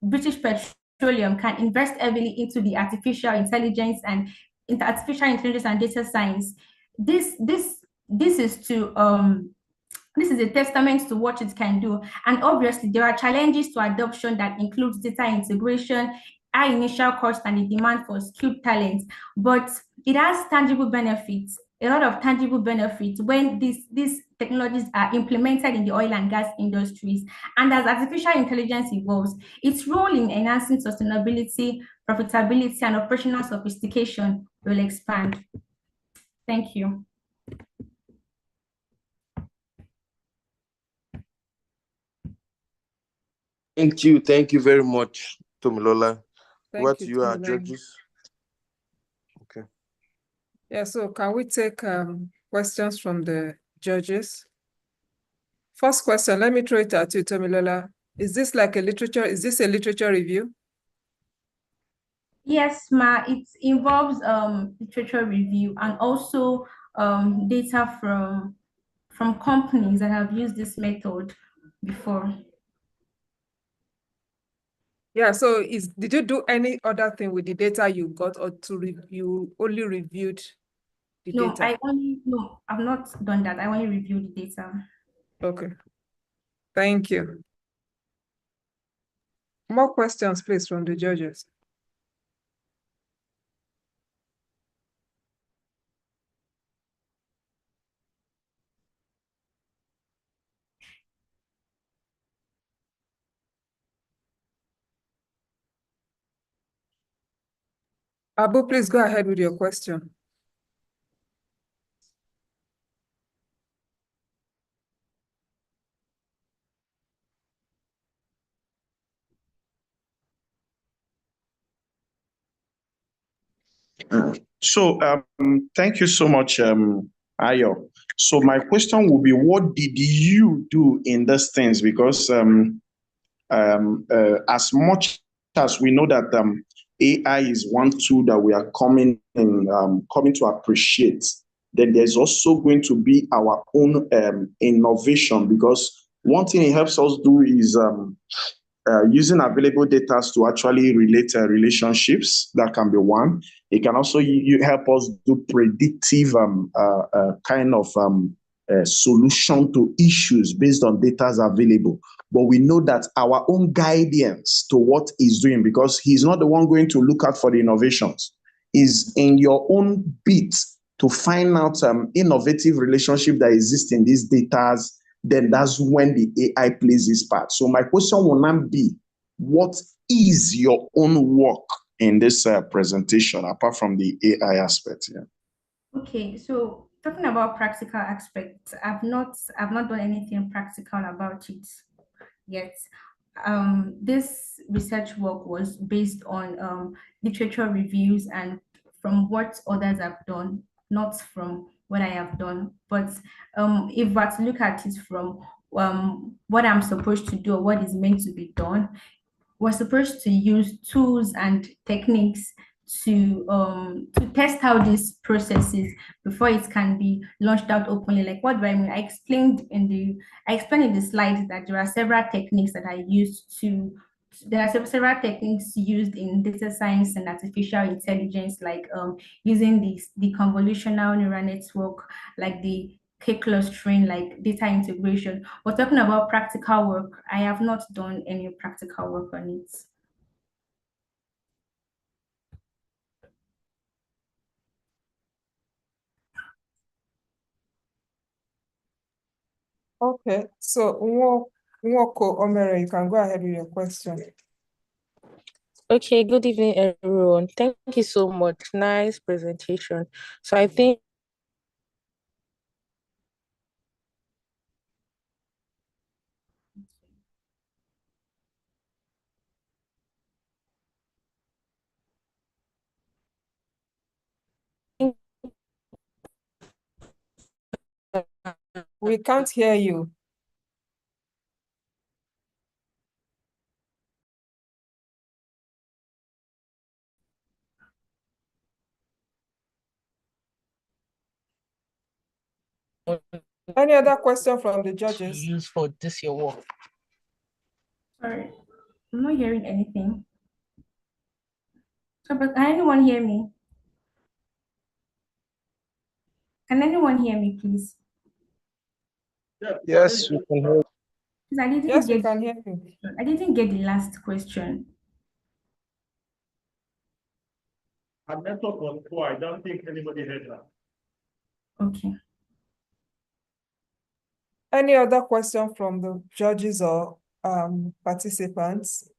S15: British Petroleum can invest heavily into the artificial intelligence and data science, this is a testament to what it can do. And obviously, there are challenges to adoption that includes data integration, high initial cost, and the demand for skilled talent. But it has tangible benefits, a lot of tangible benefits when these technologies are implemented in the oil and gas industries. And as artificial intelligence evolves, its role in enhancing sustainability, profitability, and operational sophistication will expand. Thank you.
S6: Thank you very much, Tomilola. What you are,
S3: Tomilola.
S6: judges? Okay.
S3: Yeah, so can we take questions from the judges? First question, let me throw it at you, Tomilola. Is this a literature review?
S15: Yes, Ma, it involves literature review and also data from companies that have used this method before.
S3: Yeah, so did you do any other thing with the data you got, or you only reviewed the data?
S15: No, I've not done that. I only reviewed the data.
S3: Okay. Thank you. More questions, please, from the judges. Abu, please go ahead with your question.
S8: So thank you so much, Ayo. So my question will be, what did you do in these things? Because as much as we know that AI is one tool that we are coming to appreciate, then there's also going to be our own innovation, because one thing it helps us do is using available data to actually relate relationships. That can be one. It can also help us do predictive kind of solution to issues based on data available. But we know that our own guidance to what he's doing, because he's not the one going to look out for the innovations, is in your own bit to find out innovative relationship that exists in these data. Then that's when the AI plays its part. So my question will not be, what is your own work in this presentation, apart from the AI aspect? Yeah.
S15: Okay, so talking about practical aspects, I've not done anything practical about it yet. This research work was based on literature reviews and from what others have done, not from what I have done. But if I look at it from what I'm supposed to do or what is meant to be done, we're supposed to use tools and techniques to test out these processes before it can be launched out openly. Like, what do I mean? I explained in the slides that there are several techniques that I used to. There are several techniques used in data science and artificial intelligence, like using the convolutional neural network, like the K-clustering, like data integration. We're talking about practical work. I have not done any practical work on it.
S3: Okay, so Nwoko Omere, you can go ahead with your question.
S4: Okay, good evening, everyone. Thank you so much. Nice presentation. So I think
S3: We can't hear you. Any other question from the judges?
S4: Use for this your work.
S15: Sorry, I'm not hearing anything. So, but can anyone hear me? Can anyone hear me, please?
S6: Yes, we can hear.
S15: Because I didn't
S3: Yes, we
S15: get
S3: can hear you.
S15: I didn't get the last question.
S2: Our network was poor. I don't think anybody heard that.
S15: Okay.
S3: Any other question from the judges or participants?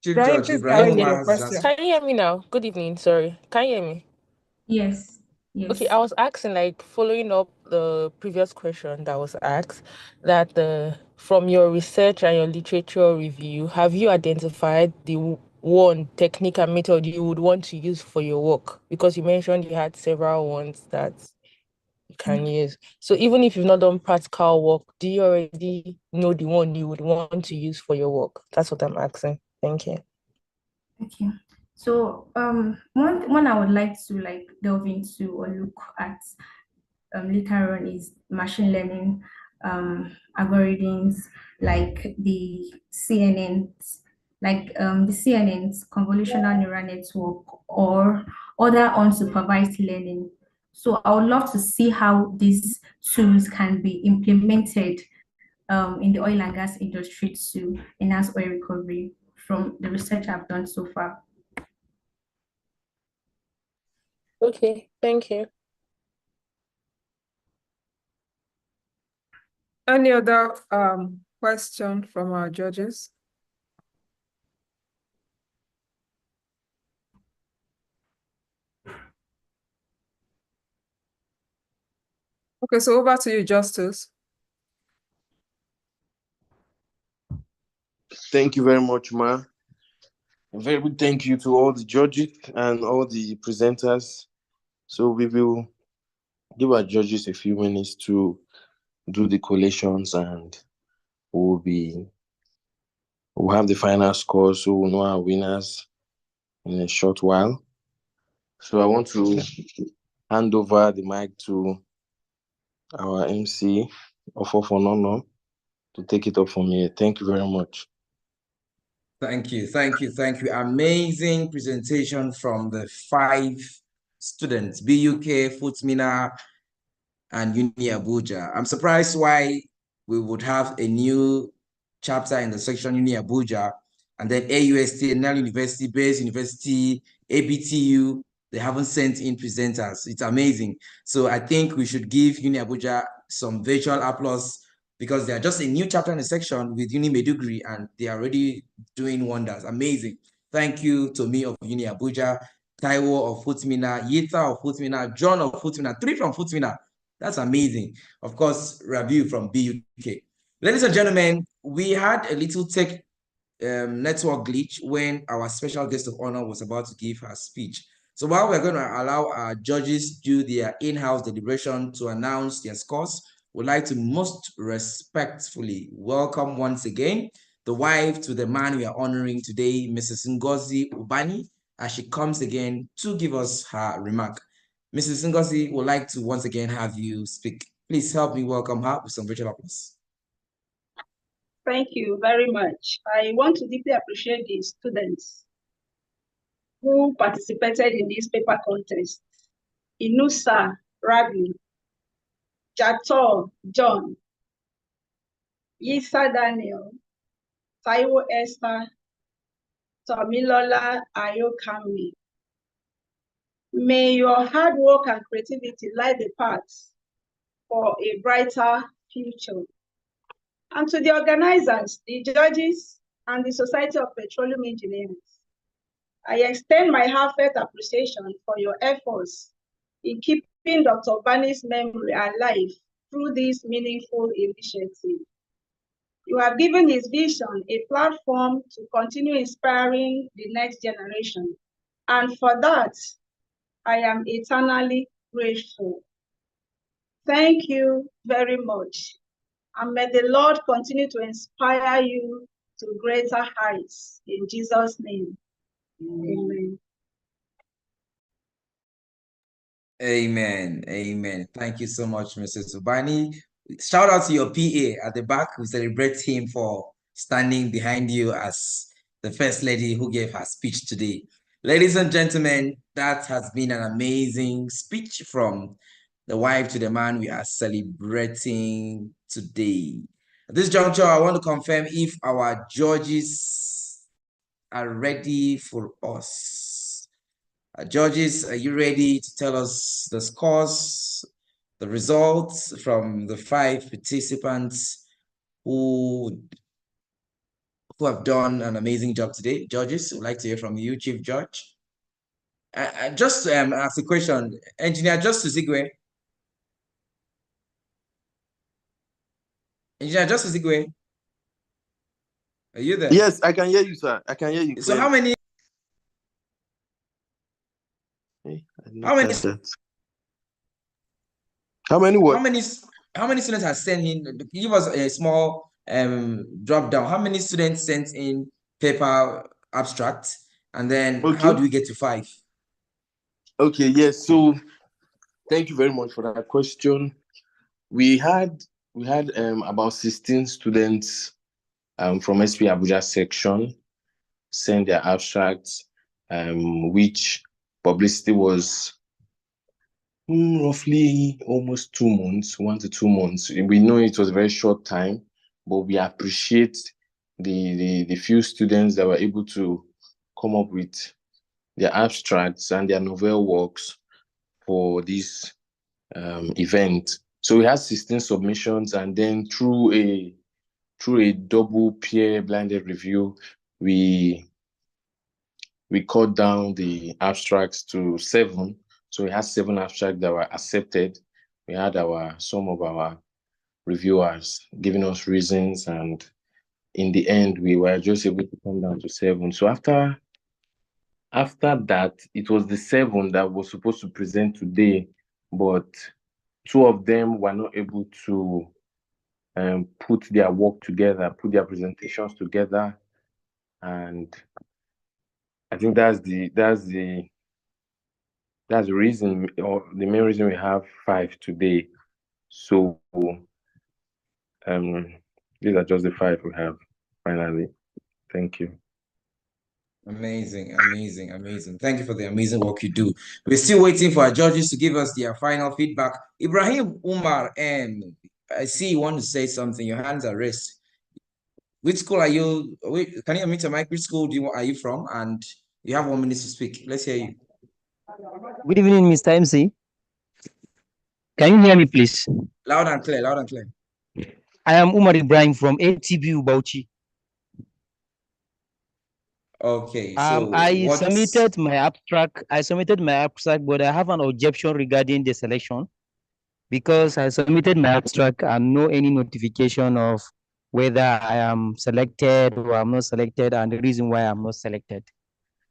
S1: Chief
S3: Ibrahim,
S1: Judge
S3: please
S1: Ibrahim
S3: direct
S4: Okay.
S3: your
S1: Umar has his
S3: question.
S1: answer.
S4: Can you hear me now? Good evening. Sorry. Can you hear me?
S15: Yes.
S4: Okay,
S15: Yes.
S4: I was asking, like, following up the previous question that was asked, that from your research and your literature review, have you identified the one technique and method you would want to use for your work? Because you mentioned you had several ones that you can use. So even if you've not done practical work, do you already know the one you would want to use for your work? That's what I'm asking. Thank you.
S15: Okay. So one I would like to delve into or look at later on is machine learning algorithms like the CNNs, the CNN's convolutional neural network or other unsupervised learning. So I would love to see how these tools can be implemented in the oil and gas industry to enhance oil recovery from the research I've done so far.
S4: Okay, thank you.
S3: Any other question from our judges? Okay, so over to you, Justice.
S6: Thank you very much, Ma. A very big thank you to all the judges and all the presenters. So we will give our judges a few minutes to do the collations, and we'll have the final score, so we'll know our winners in a short while. So I want to hand over the mic to our MC, Ofofonono, to take it up from here. Thank you very much.
S1: Thank you. Amazing presentation from the 5 students, BUK, Futmina, and Uni Abuja. I'm surprised why we would have a new chapter in the section Uni Abuja, and then AUST, National University, Base University, ABTU, they haven't sent in presenters. It's amazing. So I think we should give Uni Abuja some virtual applause, because they are just a new chapter in the section with Uni Medugri, and they are already doing wonders. Amazing. Thank you to me of Uni Abuja, Taiwo of Futmina, Yita of Futmina, John of Futmina, 3 from Futmina. That's amazing. Of course, Rabiu from BUK. Ladies and gentlemen, we had a little tech network glitch when our special guest of honor was about to give her speech. So while we're going to allow our judges do their in-house deliberation to announce their scores, we'd like to most respectfully welcome once again the wife to the man we are honoring today, Mrs. Ngozi Ubani, as she comes again to give us her remark. Mrs. Ngozi would like to once again have you speak. Please help me welcome her with some virtual applause.
S5: Thank you very much. I want to deeply appreciate the students who participated in this paper contest. Inusa Rabi, Jato John, Yisa Daniel, Taiwo Esther, Tomilola Ayokami. May your hard work and creativity light the path for a brighter future. And to the organizers, the judges, and the Society of Petroleum Engineers, I extend my heartfelt appreciation for your efforts in keeping Dr. Bani's memory alive through this meaningful initiative. You have given his vision a platform to continue inspiring the next generation. And for that, I am eternally grateful. Thank you very much. And may the Lord continue to inspire you to greater heights. In Jesus' name, amen.
S1: Amen. Amen. Thank you so much, Mrs. Ubani. Shout out to your PA at the back. We celebrate him for standing behind you as the First Lady who gave her speech today. Ladies and gentlemen, that has been an amazing speech from the wife to the man we are celebrating today. At this juncture, I want to confirm if our judges are ready for us. Judges, are you ready to tell us the scores, the results from the 5 participants who have done an amazing job today? Judges, we'd like to hear from you, Chief Judge. Just to ask a question, Engineer Justice Igwe. Engineer Justice Igwe, are you there?
S6: Yes, I can hear you, sir. I can hear you.
S1: So how many? How many?
S6: How many what?
S1: How many students have sent in? Give us a small drop down. How many students sent in paper abstract, and then how do we get to 5?
S6: Okay, yes. So thank you very much for that question. We had about 16 students from Spe Abuja section send their abstracts, which publicity was roughly almost 2 months, 1 to 2 months. We know it was a very short time, but we appreciate the few students that were able to come up with their abstracts and their novel works for this event. So we had 16 submissions, and then through a double peer blinded review, we cut down the abstracts to 7. So we had 7 abstracts that were accepted. We had some of our reviewers giving us reasons, and in the end, we were just able to come down to 7. So after that, it was the 7 that was supposed to present today, but 2 of them were not able to put their work together, put their presentations together, and I think that's the reason, or the main reason we have 5 today. So these are just the 5 we have finally. Thank you.
S1: Amazing, amazing, amazing. Thank you for the amazing work you do. We're still waiting for our judges to give us their final feedback. Ibrahim Umar, I see you want to say something. Your hands are raised. Which school are you? Can you unmute your mic? Which school are you from? And you have 1 minute to speak. Let's hear you.
S16: Good evening, Mr. MC. Can you hear me, please?
S1: Loud and clear, loud and clear.
S16: I am Umar Ibrahim from ATBU Bauchi.
S1: Okay, so
S16: I submitted my abstract, but I have an objection regarding the selection because I submitted my abstract and no any notification of whether I am selected or I'm not selected and the reason why I'm not selected.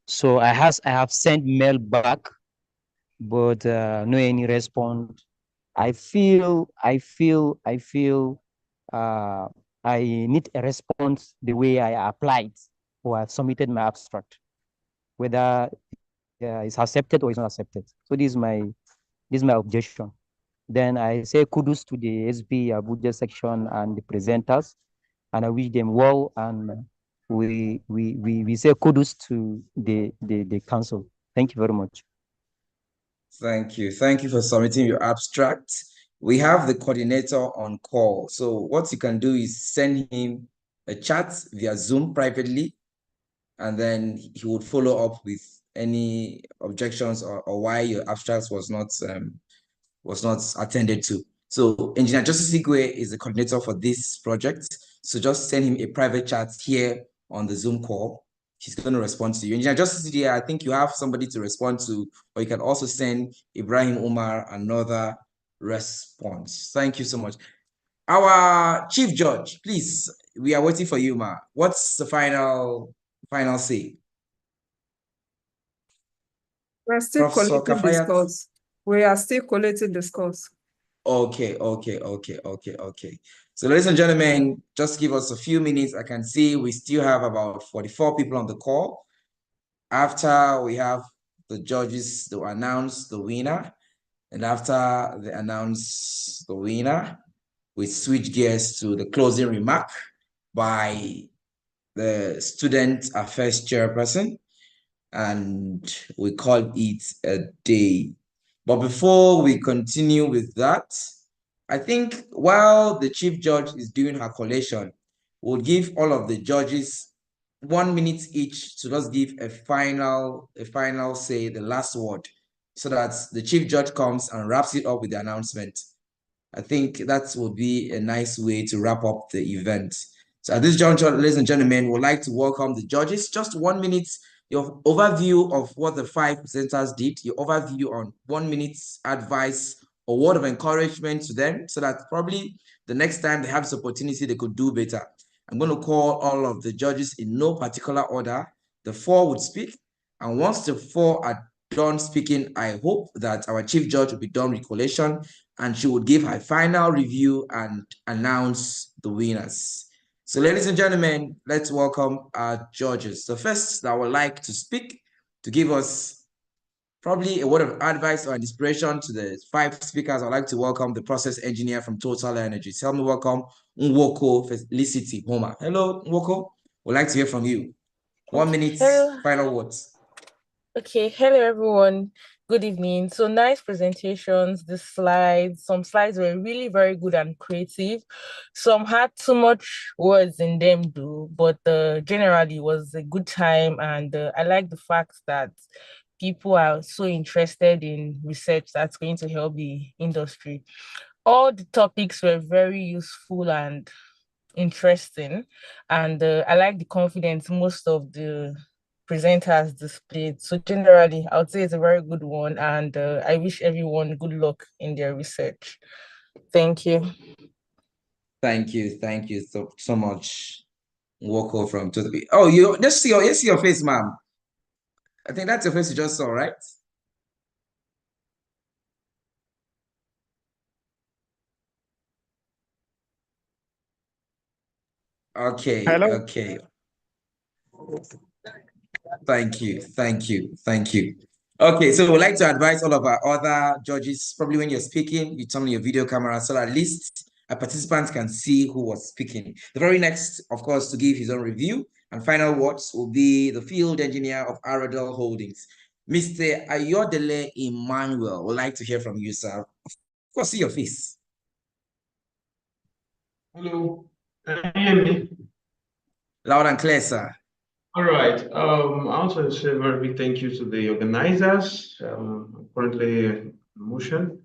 S16: So I have sent mail back, but no any response. I feel I need a response the way I applied or I submitted my abstract, whether it's accepted or it's not accepted. So this is my objection. Then I say kudos to the Spe Abuja section and the presenters, and I wish them well. And we say kudos to the council. Thank you very much.
S1: Thank you. Thank you for submitting your abstract. We have the coordinator on call. So what you can do is send him a chat via Zoom privately, and then he would follow up with any objections or why your abstract was not attended to. So Engineer Justice Igwe is the coordinator for this project. So just send him a private chat here on the Zoom call. she's going to respond to you. Engineer Justice here, I think you have somebody to respond to, or you can also send Ibrahim Umar another response. Thank you so much. Our Chief Judge, please, we are waiting for you, ma. What's the final say?
S3: We're still
S1: Professor
S3: collecting the
S1: Kafayat?
S3: scores. We are still collecting the scores.
S1: Okay. So, ladies and gentlemen, just give us a few minutes. I can see we still have about 44 people on the call. After we have the judges to announce the winner, and after they announce the winner, we switch gears to the closing remark by the student affairs chairperson, and we call it a day. But before we continue with that, I think while the chief judge is doing her collation, we'll give all of the judges 1 minute each to just give a final say, the last word, so that the chief judge comes and wraps it up with the announcement. I think that would be a nice way to wrap up the event. So at this juncture, ladies and gentlemen, we'd like to welcome the judges. Just 1 minute, your overview of what the 5 presenters did, your overview on 1 minute's advice or word of encouragement to them, so that probably the next time they have this opportunity, they could do better. I'm going to call all of the judges in no particular order. The 4 would speak, and once the 4 are done speaking, I hope that our chief judge will be done with collation, and she would give her final review and announce the winners. So, ladies and gentlemen, let's welcome our judges. The first that I would like to speak to give us probably a word of advice or inspiration to the 5 speakers, I'd like to welcome the process engineer from Total Energies. Help me welcome Nwoko Felicity Homer. Hello, Nwoko. We'd like to hear from you. 1 minute, final words.
S4: Okay, hello everyone. Good evening. So nice presentations, the slides. Some slides were really very good and creative. Some had too much words in them though, but generally was a good time, and I like the fact that people are so interested in research that's going to help the industry. All the topics were very useful and interesting, and I like the confidence most of the presenters displayed. So generally, I would say it's a very good one, and I wish everyone good luck in their research. Thank you.
S1: Thank you so much, Woko from Total. Oh, you just see your face, ma'am. I think that's your face you just saw, right? Okay.
S8: Hello?
S1: Okay. Thank you. Okay, so we'd like to advise all of our other judges, probably when you're speaking, you turn on your video camera so that at least a participant can see who was speaking. The very next, of course, to give his own review and final words will be the field engineer of Aradel Holdings, Mr. Ayodele Emmanuel. We'd like to hear from you, sir. Of course, see your face.
S13: Hello, can you hear me?
S1: Loud and clear, sir.
S13: All right. I want to say a very big thank you to the organizers. Currently in motion.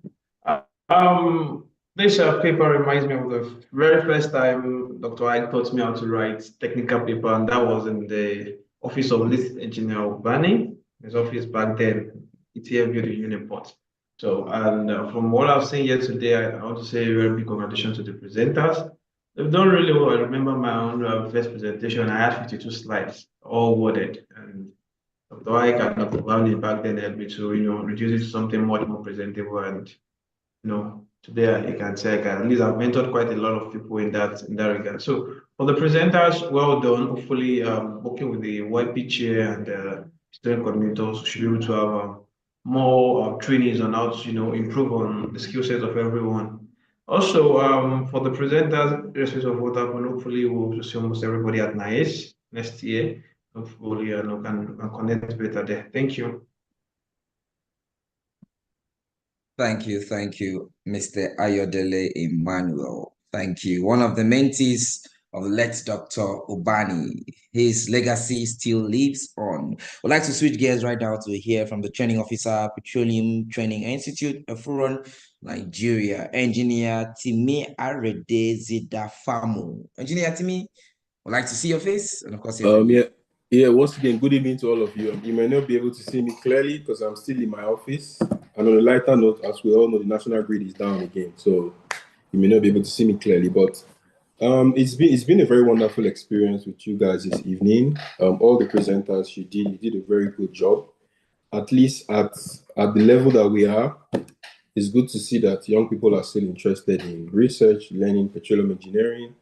S13: This paper reminds me of the very first time Dr. Ike taught me how to write technical paper, and that was in the office of lead engineer Obani, his office back then, ETFU, the Uniport. So, and from what I've seen yesterday, I want to say a very big congratulations to the presenters. They've done really well. I remember my own first presentation, I had 52 slides, all worded. And Dr. Ike and Dr. Bani back then helped me to, reduce it to something much more presentable. And, today you can say at least I've mentored quite a lot of people in that regard. So for the presenters, well done. Hopefully, working with the YP chair and the student coordinators, we should be able to have more trainings on how to, improve on the skill set of everyone. Also, for the presenters, irrespective of what happened, hopefully we'll see almost everybody at NIS next year. Hopefully, can connect better there. Thank you.
S1: Thank you, Mr. Ayodele Emmanuel. Thank you. One of the mentees of the late Dr. Obani. His legacy still lives on. We'd like to switch gears right now to hear from the training officer, Petroleum Training Institute, Efuron, Nigeria, Engineer Timi Arede Zidafamu. Engineer Timi, we'd like to see your face and of course
S11: Yeah. Yeah, once again, good evening to all of you. You may not be able to see me clearly because I'm still in my office. And on a lighter note, as we all know, the national grid is down again. So you may not be able to see me clearly. But it's been a very wonderful experience with you guys this evening. All the presenters you did a very good job. At least at the level that we are, it's good to see that young people are still interested in research, learning petroleum engineering.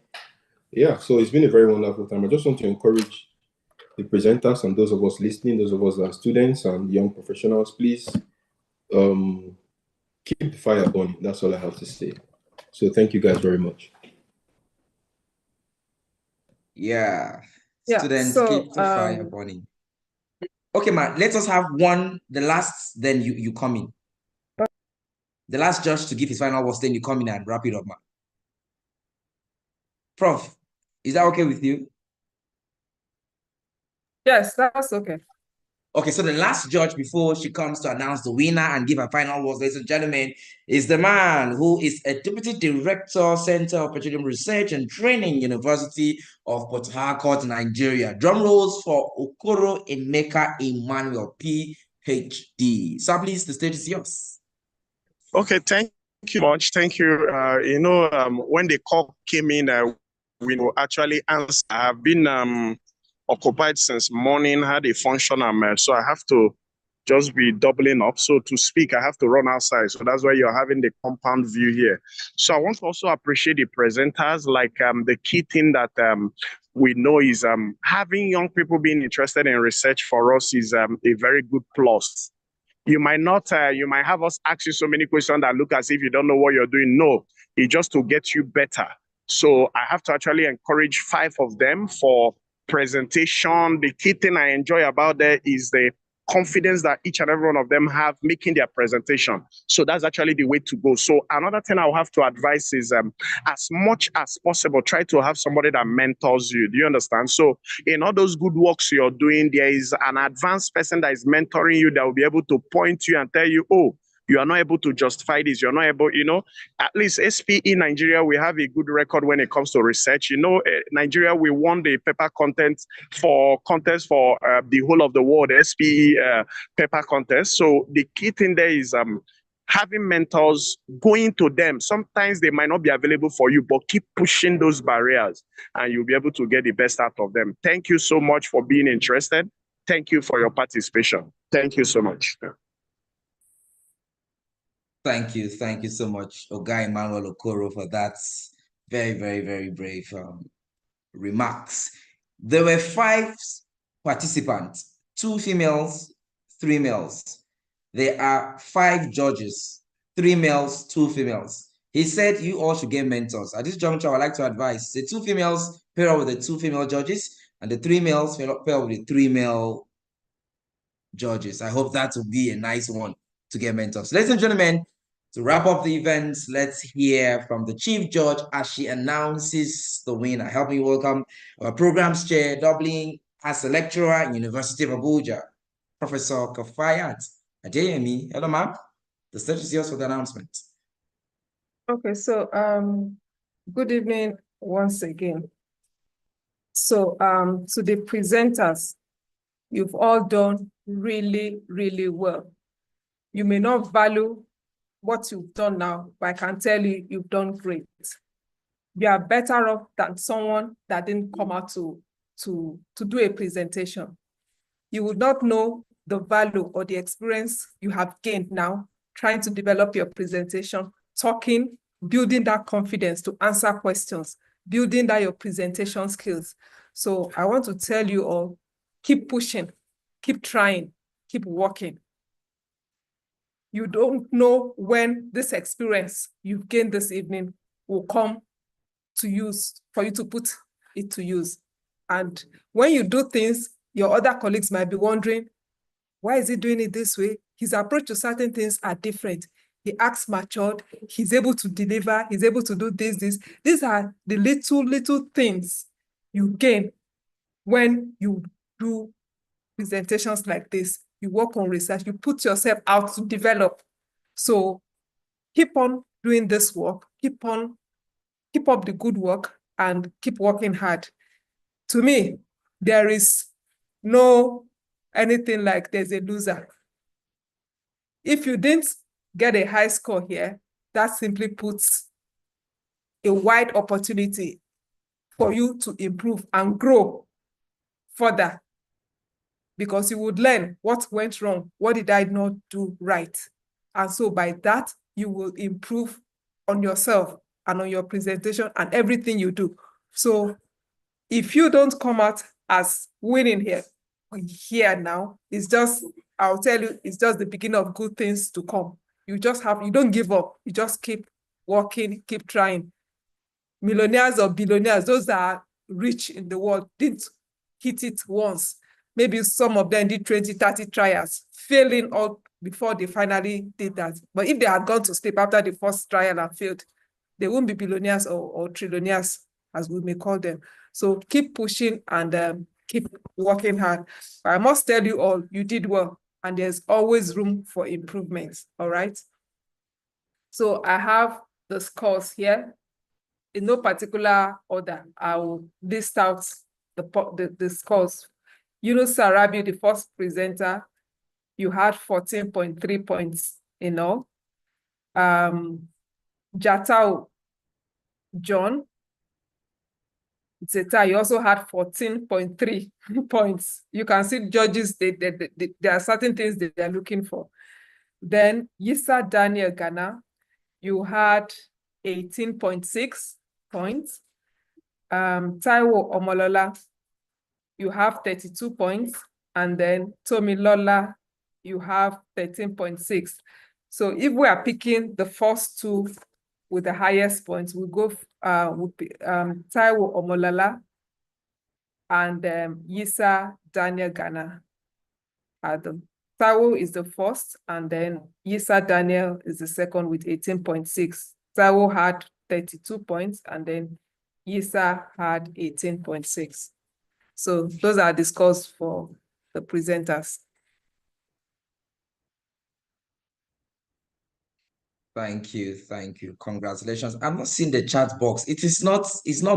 S11: Yeah, so it's been a very wonderful time. I just want to encourage the presenters and those of us listening, those of us that are students and young professionals, please keep the fire burning. That's all I have to say. So thank you guys very much.
S1: Yeah.
S3: Yeah,
S1: Students,
S3: so
S1: keep the fire burning. Okay, man, let us have the last, then you come in. The last judge to give his final words, then you come in and wrap it up, man. Prof, is that okay with you?
S3: Yes, that's okay.
S1: Okay, so the last judge before she comes to announce the winner and give her final words, ladies and gentlemen, is the man who is a Deputy Director, Center of Petroleum Research and Training, University of Port Harcourt, Nigeria. Drum rolls for Okoro Emeka Emmanuel, PhD. Sir, please, the stage is yours.
S8: Okay, thank you much. Thank you. When the call came in, we will actually answer. I've been occupied since morning, had a function, so I have to just be doubling up. So to speak, I have to run outside. So that's why you're having the compound view here. So I want to also appreciate the presenters. Like the key thing that we know is having young people being interested in research for us is a very good plus. You might not, you might have us ask you so many questions that look as if you don't know what you're doing. No, it's just to get you better. So I have to actually encourage 5 of them for presentation. The key thing I enjoy about that is the confidence that each and every one of them have making their presentation. So that's actually the way to go. So another thing I'll have to advise is as much as possible, try to have somebody that mentors you. Do you understand? So in all those good works you're doing, there is an advanced person that is mentoring you that will be able to point you and tell you, oh, you are not able to justify this. You're not able, at least SPE Nigeria, we have a good record when it comes to research. Nigeria, we won the paper contest for the whole of the world, SPE paper contest. So the key thing there is having mentors, going to them. Sometimes they might not be available for you, but keep pushing those barriers and you'll be able to get the best out of them. Thank you so much for being interested. Thank you for your participation. Thank you so much.
S1: Thank you so much, Oga Emmanuel Okoro, for that very, very, very brave remarks. There were 5 participants, 2 females, 3 males. There are 5 judges, 3 males, 2 females. He said you all should get mentors. At this juncture, I'd like to advise the 2 females pair up with the 2 female judges, and the 3 males pair up with the 3 male judges. I hope that will be a nice one to get mentors. Ladies and gentlemen, to wrap up the event, let's hear from the Chief Judge as she announces the winner. Help me welcome our Programs Chair, doubling as a lecturer in University of Abuja, Professor Kafayat Adeyemi. Hello, ma'am. The stage is yours for the announcement.
S3: Okay, so good evening once again. So to the presenters, you've all done really, really well. You may not value what you've done now, but I can tell you, you've done great. You are better off than someone that didn't come out to do a presentation. You would not know the value or the experience you have gained now, trying to develop your presentation, talking, building that confidence to answer questions, building that your presentation skills. So I want to tell you all, keep pushing, keep trying, keep working. You don't know when this experience you've gained this evening will come to use, for you to put it to use. And when you do things, your other colleagues might be wondering, why is he doing it this way? His approach to certain things are different. He acts matured, he's able to deliver, he's able to do this. These are the little things you gain when you do presentations like this. You work on research, you put yourself out to develop. So keep on doing this work, keep up the good work and keep working hard. To me, there is no anything like there's a loser. If you didn't get a high score here, that simply puts a wide opportunity for you to improve and grow further, because you would learn what went wrong, what did I not do right? And so by that, you will improve on yourself and on your presentation and everything you do. So if you don't come out as winning here now, it's just, I'll tell you, it's just the beginning of good things to come. You don't give up. You just keep working, keep trying. Millionaires or billionaires, those that are rich in the world, didn't hit it once. Maybe some of them did 20, 30 trials, failing all before they finally did that. But if they had gone to sleep after the first trial and failed, they won't be billionaires or trillionaires, as we may call them. So keep pushing and keep working hard. But I must tell you all, you did well, and there's always room for improvement, all right? So I have the scores here. In no particular order, I will list out the scores. Yunus Sarabi, the first presenter, you had 14.3 points in all. Jatao John Zeta, you also had 14.3 points. You can see judges, there are certain things that they're looking for. Then Yisa Daniel Ghana, you had 18.6 points. Taiwo Omolola, you have 32 points. And then Tomilola, you have 13.6. So if we are picking the first two with the highest points, we go with Taiwo Omolola and Yisa Daniel Ghana. Taiwo is the first, and then Yisa Daniel is the second with 18.6. Taiwo had 32 points, and then Yisa had 18.6. So those are the scores for the presenters.
S1: Thank you, thank you. Congratulations. I'm not seeing the chat box. It's not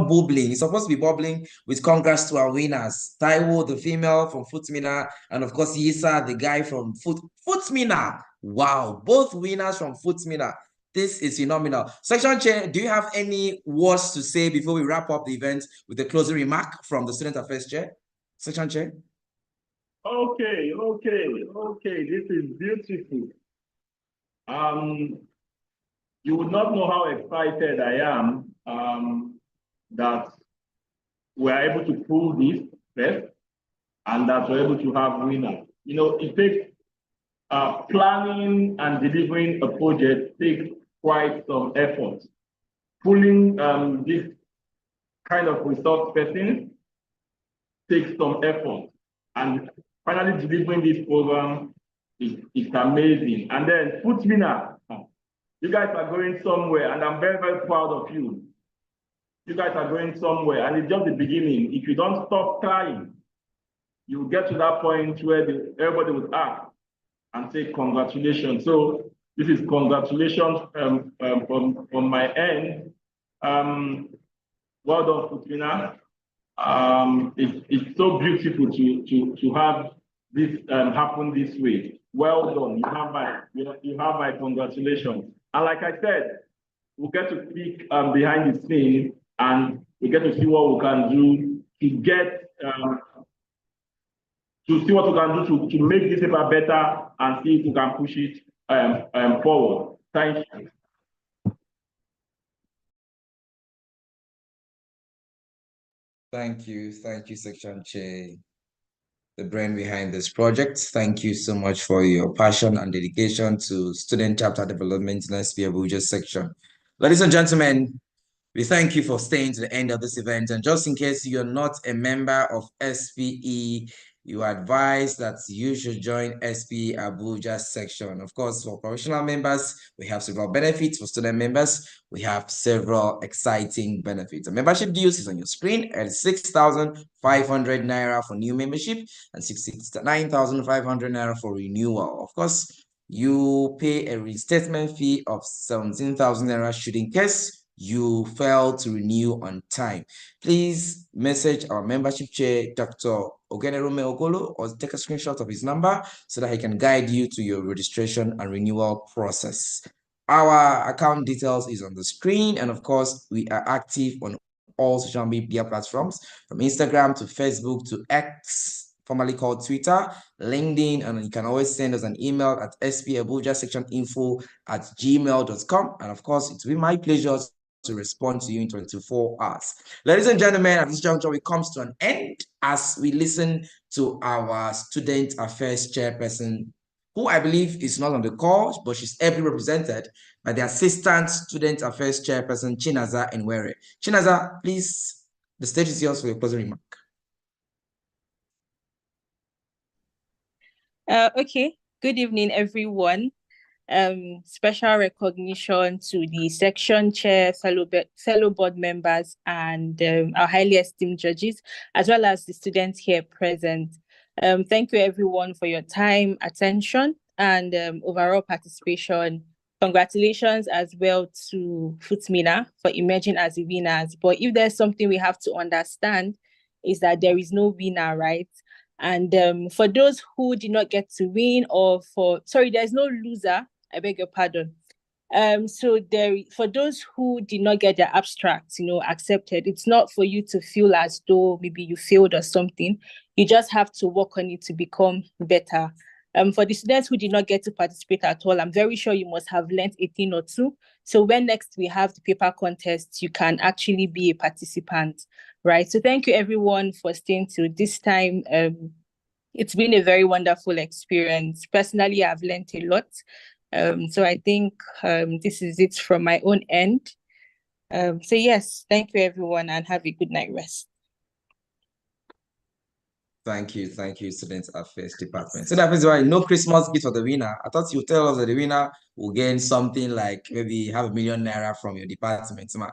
S1: bubbling. It's supposed to be bubbling with congrats to our winners. Taiwo, the female from Footmina, and of course Yisa, the guy from Footmina. Wow, both winners from Footmina. This is phenomenal. Section Chair, do you have any words to say before we wrap up the event with a closing remark from the Student Affairs Chair? Section Chair.
S2: Okay. This is beautiful. You would not know how excited I am that we're able to pull this first and that we're able to have winners. You know, it takes planning and delivering a project takes quite some effort. Pulling this kind of resource person takes some effort. And finally delivering this program is amazing. And then Footmina, you guys are going somewhere, and I'm very, very proud of you. You guys are going somewhere, and it's just the beginning. If you don't stop trying, you will get to that point where everybody would ask and say congratulations. So this is congratulations from my end. Well done, Footmina. It's so beautiful to have this happen this way. Well done. You have my congratulations. And like I said, we'll get to speak behind the scene, and we get to see what we can do to get to make this paper better and see if we can push it forward. Thank you.
S1: Thank you, Section Chair, the brain behind this project. Thank you so much for your passion and dedication to student chapter development in Spe Abuja section. Ladies and gentlemen, we thank you for staying to the end of this event. And just in case you're not a member of SPE, you are advised that you should join Spe Abuja section. Of course, for professional members, we have several benefits. For student members, we have several exciting benefits. The membership dues is on your screen at 6,500 Naira for new membership and 69,500 Naira for renewal. Of course, you pay a reinstatement fee of 17,000 Naira should in case you failed to renew on time, please message our membership chair, Dr. Ogenerome Okolo, or take a screenshot of his number so that he can guide you to your registration and renewal process. Our account details is on the screen, and of course, we are active on all social media platforms, from Instagram to Facebook to X, formerly called Twitter, LinkedIn, and you can always send us an email at spabujasectioninfo@gmail.com. And of course, it will be my pleasure to respond to you in 24 hours. Ladies and gentlemen, at this juncture, we come to an end as we listen to our Student Affairs Chairperson, who I believe is not on the call, but she's ably represented by the Assistant Student Affairs Chairperson, Chinaza Enwere. Chinaza, please, the stage is yours for your closing remark.
S4: Okay, good evening, everyone. Special recognition to the section chair, fellow board members, and our highly esteemed judges, as well as the students here present. Thank you, everyone, for your time, attention, and overall participation. Congratulations as well to FUTMINA for emerging as the winners. But if there's something we have to understand, is that there is no winner, right? And for those who did not get to win, there's no loser, I beg your pardon. For those who did not get their abstracts, accepted, it's not for you to feel as though maybe you failed or something. You just have to work on it to become better. For the students who did not get to participate at all, I'm very sure you must have learned a thing or two. So when next we have the paper contest, you can actually be a participant, right? So thank you everyone for staying till this time. It's been a very wonderful experience. Personally, I've learned a lot. So I think this is it from my own end. So yes, thank you everyone and have a good night rest.
S1: Thank you, Student Affairs Department. So that is why no Christmas gift for the winner. I thought you tell us that the winner will gain something like maybe half a million naira from your department, ma.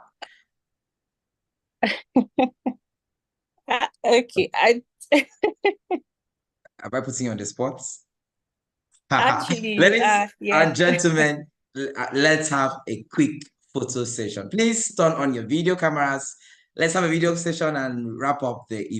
S4: Okay,
S1: Am I putting you on the spot?
S4: Actually,
S1: Ladies
S4: yeah.
S1: and gentlemen, let's have a quick photo session. Please turn on your video cameras. Let's have a video session and wrap up the event.